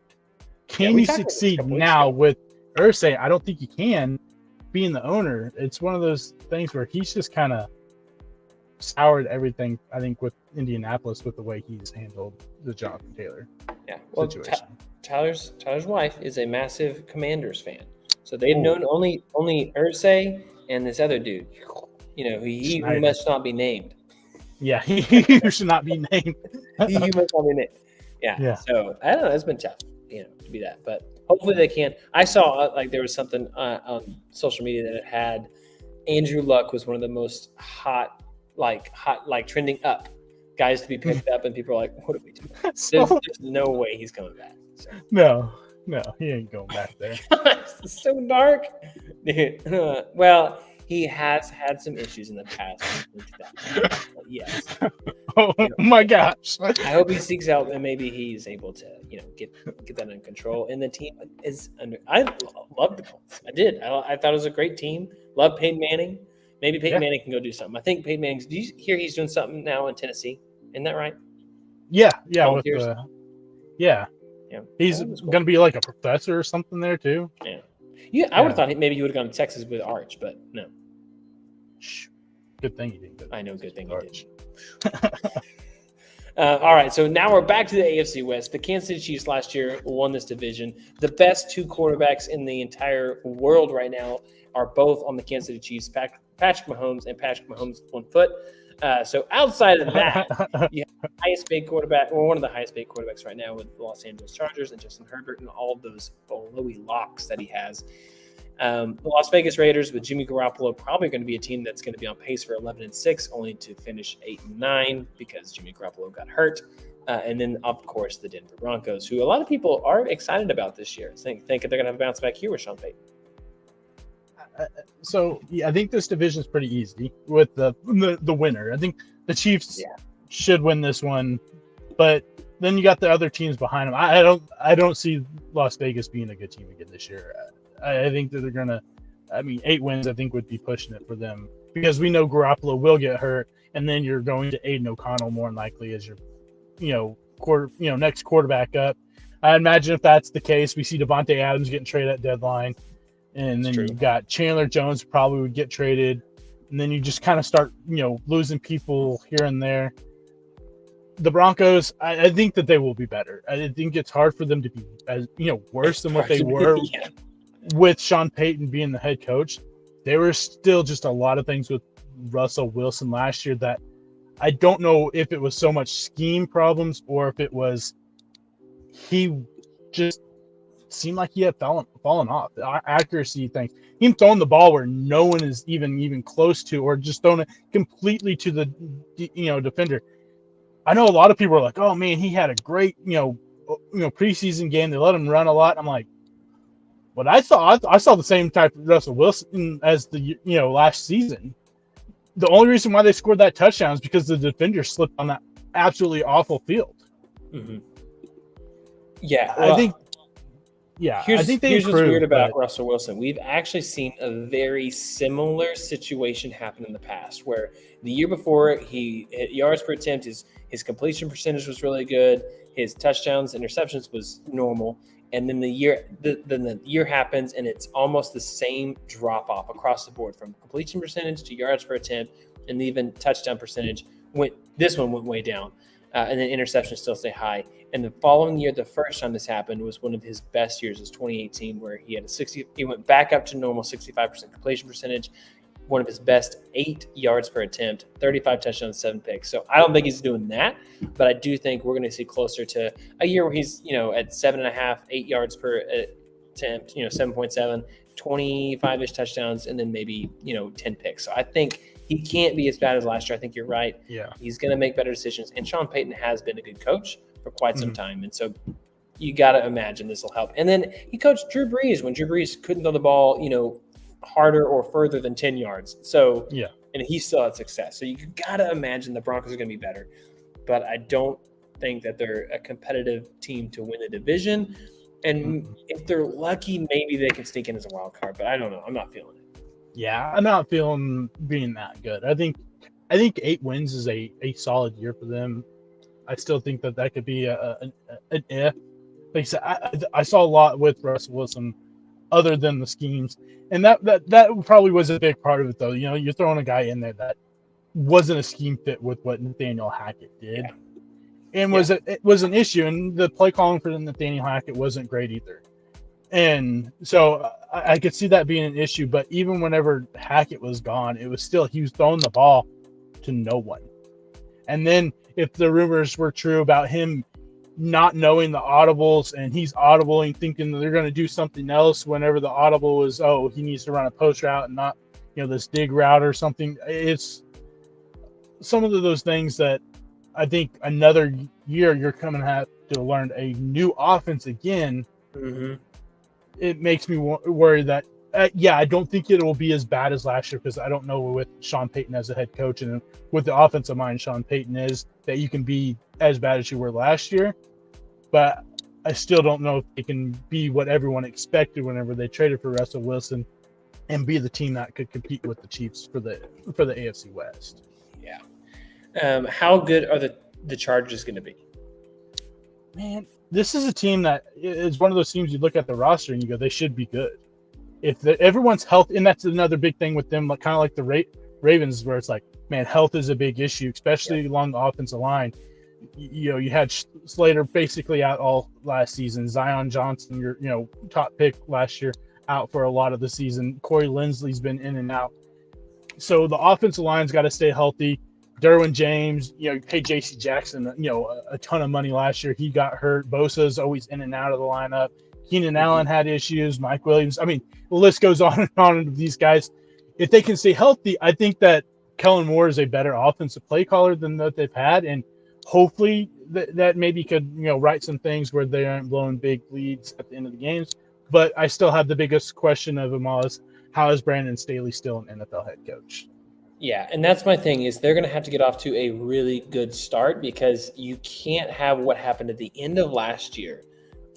Can you succeed now with Irsay? I don't think you can. Being the owner, it's one of those things where he's just kind of soured everything, I think, with Indianapolis with the way he's handled the Jonathan Taylor situation. Tyler's wife is a massive Commanders fan, so they've known only Irsay and this other dude. He must not be named. Yeah, he should not be named. He must not be named. Yeah. So I don't know. It's been tough, to be that. But hopefully they can. I saw like there was something on social media that it had Andrew Luck was one of the most hot trending up guys to be picked up, and people are like, "What do we do?" There's no way he's coming back. So. No, he ain't going back there. It's so dark, dude. Well, he has had some issues in the past. Yes. Oh my gosh! I hope he seeks out and maybe he's able to, get that under control. And the team is under. I love the Colts. I did. I thought it was a great team. Love Peyton Manning. Maybe Peyton Manning can go do something. I think Peyton Manning. Do you hear he's doing something now in Tennessee? Isn't that right? Yeah. Yeah. He's cool. going to be like a professor or something there too. Yeah. I would have thought maybe he would have gone to Texas with Arch, but no. Good thing he didn't. I know. Good thing he didn't. All right, so now we're back to the AFC West. The Kansas City Chiefs last year won this division. The best two quarterbacks in the entire world right now are both on the Kansas City Chiefs, Patrick Mahomes and Patrick Mahomes 1 foot. So outside of that, you have the highest paid quarterback, or one of the highest paid quarterbacks right now with the Los Angeles Chargers and Justin Herbert and all of those blowy locks that he has. The Las Vegas Raiders with Jimmy Garoppolo probably going to be a team that's going to be on pace for 11-6, only to finish 8-9 because Jimmy Garoppolo got hurt. And then, of course, the Denver Broncos, who a lot of people are excited about this year. Think they're going to have a bounce back here with Sean Payton. I think this division is pretty easy with the winner. I think the Chiefs should win this one, but then you got the other teams behind them. I don't see Las Vegas being a good team again this year. I think that they're going to, 8 wins, I think, would be pushing it for them because we know Garoppolo will get hurt, and then you're going to Aiden O'Connell more than likely as your, next quarterback up. I imagine if that's the case, we see Devontae Adams getting traded at deadline, and then you've got Chandler Jones probably would get traded, and then you just kind of start, losing people here and there. The Broncos, I think that they will be better. I think it's hard for them to be as worse than what they were. With Sean Payton being the head coach, there were still just a lot of things with Russell Wilson last year that I don't know if it was so much scheme problems or if it was he just seemed like he had fallen off. The accuracy things. Him throwing the ball where no one is even close to, or just throwing it completely to the defender. I know a lot of people are like, "Oh man, he had a great preseason game. They let him run a lot." I'm like, but I saw the same type of Russell Wilson as the last season. The only reason why they scored that touchdown is because the defender slipped on that absolutely awful field. Mm-hmm. Yeah, well, I think here's what's weird about Russell Wilson. We've actually seen a very similar situation happen in the past, where the year before he hit yards per attempt, his completion percentage was really good, his touchdowns, interceptions was normal. And then the year happens, and it's almost the same drop off across the board from completion percentage to yards per attempt, and even touchdown percentage this one went way down, and then interceptions still stay high. And the following year, the first time this happened was one of his best years, was 2018, where he went back up to normal 65% completion percentage, one of his best 8 yards per attempt, 35 touchdowns, 7 picks. So I don't think he's doing that, but I do think we're going to see closer to a year where he's, at 7.5, 8 yards per attempt, 7.7, 25-ish touchdowns, and then maybe, 10 picks. So I think he can't be as bad as last year. I think you're right. Yeah. He's going to make better decisions. And Sean Payton has been a good coach for quite some time. And so you got to imagine this will help. And then he coached Drew Brees when Drew Brees couldn't throw the ball, harder or further than 10 yards. So, and he still had success. So you got to imagine the Broncos are going to be better. But I don't think that they're a competitive team to win the division. And if they're lucky, maybe they can sneak in as a wild card. But I don't know. I'm not feeling it. Yeah, I'm not feeling being that good. I think 8 wins is a solid year for them. I still think that could be an if. Like I said, I saw a lot with Russell Wilson other than the schemes. And that probably was a big part of it, though. You're throwing a guy in there that wasn't a scheme fit with what Nathaniel Hackett did. Yeah. And it was an issue. And the play calling for Nathaniel Hackett wasn't great either. And so I could see that being an issue. But even whenever Hackett was gone, it was still he was throwing the ball to no one. And then if the rumors were true about him, not knowing the audibles, and he's audibling thinking that they're going to do something else whenever the audible is, oh, he needs to run a post route and not, this dig route or something. It's some of those things that I think another year you're coming to have to learn a new offense again. Mm-hmm. It makes me worry that, I don't think it will be as bad as last year, because I don't know with Sean Payton as a head coach and with the offensive mind Sean Payton is, that you can be as bad as you were last year. But I still don't know if they can be what everyone expected whenever they traded for Russell Wilson and be the team that could compete with the Chiefs for the AFC West. Yeah. How good are the Chargers going to be? Man, this is a team that is one of those teams you look at the roster and you go, they should be good. If everyone's healthy, and that's another big thing with them, kind of like the Ravens, where it's like, man, health is a big issue, especially along the offensive line. You had Slater basically out all last season. Zion Johnson, your top pick last year, out for a lot of the season. Corey Linsley's been in and out. So the offensive line's got to stay healthy. Derwin James, you paid J.C. Jackson, a ton of money last year. He got hurt. Bosa's always in and out of the lineup. Keenan Allen had issues. Mike Williams. I mean, the list goes on and on with these guys. If they can stay healthy, I think that Kellen Moore is a better offensive play caller than that they've had, and hopefully that maybe could right some things where they aren't blowing big leads at the end of the games. But I still have the biggest question of them all is, how is Brandon Staley still an NFL head coach? Yeah, and that's my thing, is they're going to have to get off to a really good start, because you can't have what happened at the end of last year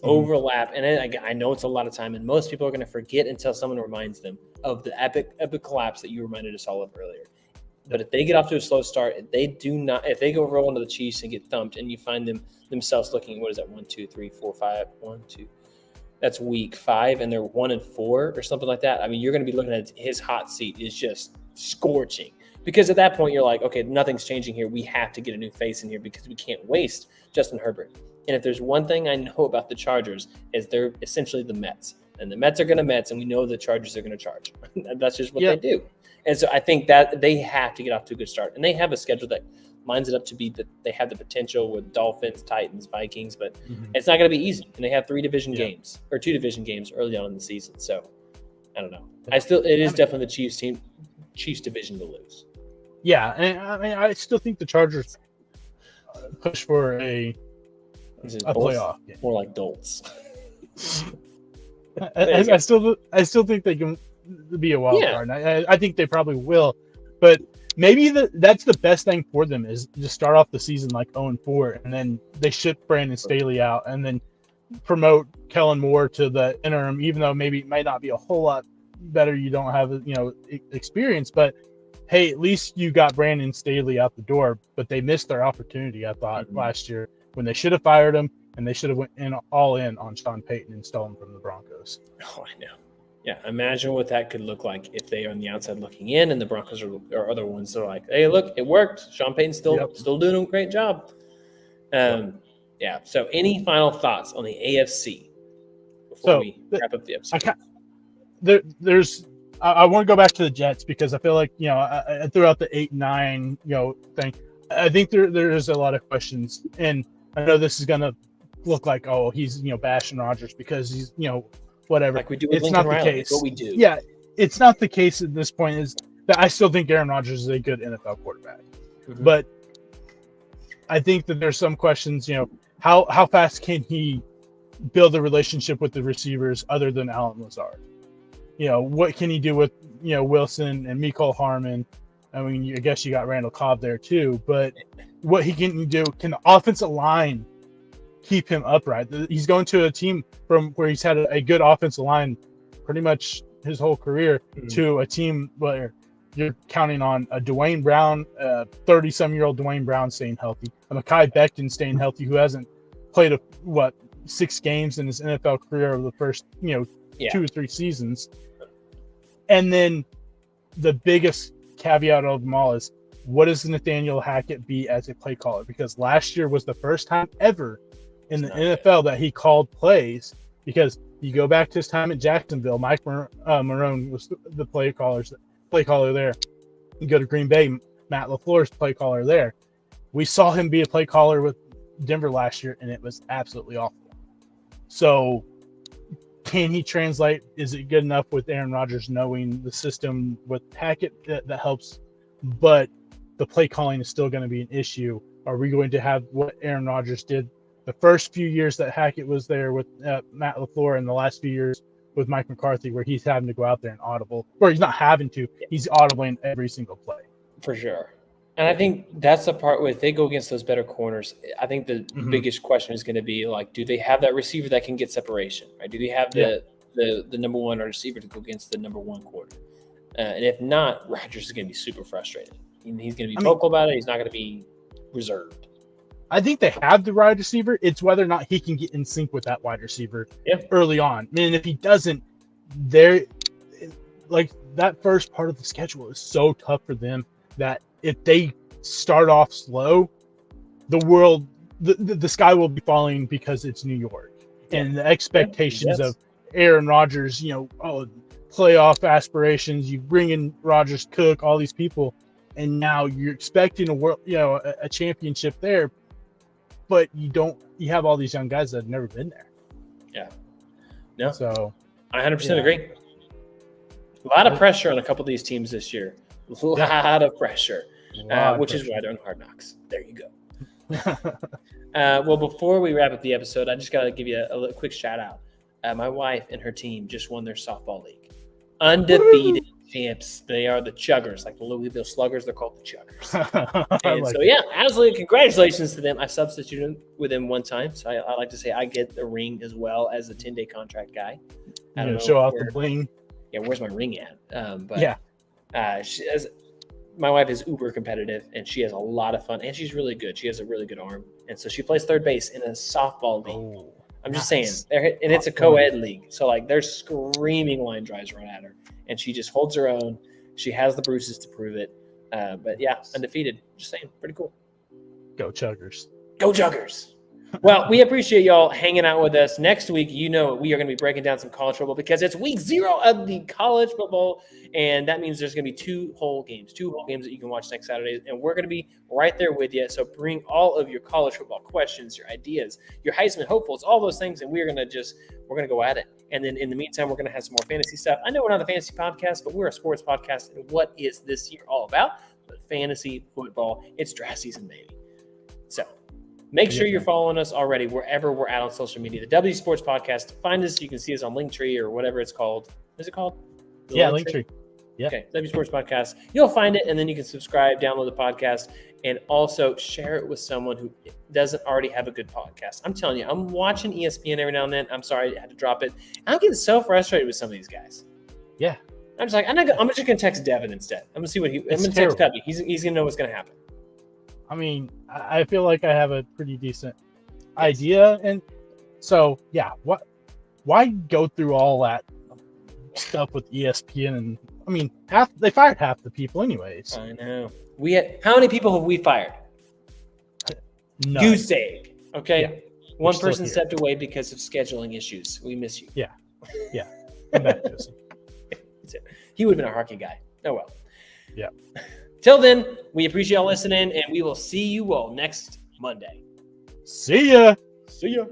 overlap. And I know it's a lot of time, and most people are going to forget until someone reminds them of the epic collapse that you reminded us all of earlier. But if they get off to a slow start, if they go roll into the Chiefs and get thumped, and you find themselves looking, what is that, 1, 2, 3, 4, 5, 1, 2, that's week 5, and they're 1-4 or something like that. I mean, you're going to be looking at his hot seat is just scorching, because at that point you're like, okay, nothing's changing here. We have to get a new face in here, because we can't waste Justin Herbert. And if there's one thing I know about the Chargers, is they're essentially the Mets, and the Mets are going to Mets, and we know the Chargers are going to charge. That's just what they do. And so I think that they have to get off to a good start, and they have a schedule that lines it up to be that they have the potential with Dolphins, Titans, Vikings, but it's not going to be easy. And they have 3 division games, or 2 division games early on in the season. So I don't know. It is definitely the Chiefs division to lose. Yeah, and I still think the Chargers push for a playoff game. More like Dolts. I still think they can be a wild card. I think they probably will, but maybe that's the best thing for them, is to start off the season like 0-4, and then they ship Brandon Staley out, and then promote Kellen Moore to the interim, even though maybe it might not be a whole lot better. You don't have experience, but hey, at least you got Brandon Staley out the door. But they missed their opportunity, I thought, last year, when they should have fired him, and they should have went all in on Sean Payton and stole him from the Broncos. Oh, I know. Yeah, imagine what that could look like if they are on the outside looking in, and the Broncos are other ones that are like, hey, look, it worked. Sean Payton's still doing a great job. Yeah. So any final thoughts on the AFC before we wrap up the episode? I want to go back to the Jets, because I feel like, I threw out the 8-9, thing. I think there is a lot of questions, and I know this is going to look like, oh, he's, bashing Rodgers because he's, whatever. Like we do with it's Lincoln not Riley. the case. It's what we do. Yeah, it's not the case at this point. Is that I still think Aaron Rodgers is a good NFL quarterback, but I think that there's some questions. How fast can he build a relationship with the receivers other than Allen Lazard? What can he do with Wilson and Mecole Hardman? I mean, I guess you got Randall Cobb there too, but what he can do? Can the offensive line keep him upright? He's going to a team from where he's had a good offensive line pretty much his whole career to a team where you're counting on a Dwayne Brown, 30-some-year-old Dwayne Brown staying healthy, a Mekhi Becton staying healthy, who hasn't played 6 games in his NFL career over the first 2 or 3 seasons. And then the biggest caveat of them all is, what does Nathaniel Hackett be as a play caller? Because last year was the first time ever in the NFL that he called plays, because you go back to his time at Jacksonville, Mike Marone was the play caller there. You go to Green Bay, Matt LaFleur's play caller there. We saw him be a play caller with Denver last year, and it was absolutely awful. So can he translate? Is it good enough with Aaron Rodgers knowing the system with Hackett that helps, but the play calling is still going to be an issue? Are we going to have what Aaron Rodgers did the first few years that Hackett was there with Matt LaFleur, and the last few years with Mike McCarthy, where he's having to go out there and audible, or he's not having to, he's audibling every single play. For sure. And I think that's the part where if they go against those better corners, I think the biggest question is going to be like, do they have that receiver that can get separation? Right? Do they have the number one receiver to go against the number one corner? And if not, Rodgers is going to be super frustrated. He's going to be vocal about it. He's not going to be reserved. I think they have the wide receiver. It's whether or not he can get in sync with that wide receiver early on. I mean, if he doesn't, like that first part of the schedule is so tough for them that if they start off slow, the sky will be falling because it's New York. And the expectations of Aaron Rodgers, playoff aspirations, you bring in Rodgers, Cook, all these people, and now you're expecting a championship there, but you have all these young guys that have never been there. Yeah. No. So I 100% agree. A lot of pressure on a couple of these teams this year. A lot of pressure, which is why they're on Hard Knocks. There you go. Well, before we wrap up the episode, I just got to give you a quick shout out. My wife and her team just won their softball league. Undefeated champs. They are the Chuggers, like the Louisville Sluggers. They're called the Chuggers. And absolutely congratulations to them. I substituted with them one time, so I like to say I get the ring as well as a 10-day contract guy. I don't know show off the bling. Yeah, where's my ring at? My wife is uber competitive, and she has a lot of fun, and she's really good. She has a really good arm, and so she plays third base in a softball league. I'm just saying, and it's a co-ed league, so like they're screaming line drives right at her, and she just holds her own. She has the bruises to prove it, but yeah, undefeated. Just saying, pretty cool. Go Chuggers! Go Chuggers! Well, we appreciate y'all hanging out with us. Next week, we are going to be breaking down some college football because it's week 0 of the college football, and that means there's going to be 2 whole games that you can watch next Saturday, and we're going to be right there with you. So bring all of your college football questions, your ideas, your Heisman hopefuls, all those things, and we're going to go at it. And then in the meantime, we're going to have some more fantasy stuff. I know we're not a fantasy podcast, but we're a sports podcast, and what is this year all about? But fantasy football. It's draft season, baby. So make sure you're following us already wherever we're at on social media. The W Sports Podcast. Find us. You can see us on Linktree or whatever it's called. Is it called? Linktree. Yeah. Okay. W Sports Podcast. You'll find it, and then you can subscribe, download the podcast, and also share it with someone who doesn't already have a good podcast. I'm telling you, I'm watching ESPN every now and then. I'm sorry I had to drop it. I'm getting so frustrated with some of these guys. Yeah. I'm just like, I'm just going to text Devin instead. I'm going to see what I'm going to text Cubby. He's going to know what's going to happen. I mean, I feel like I have a pretty decent idea, and so why go through all that stuff with ESPN? And I mean, they fired half the people, anyways. I know. How many people have we fired? None. Goose egg. Okay, Yeah. One person stepped away because of scheduling issues. We miss you. Yeah. Come back, Jesse. He would have been a hockey guy. Oh well. Yeah. Till then, we appreciate y'all listening, and we will see you all next Monday. See ya. See ya.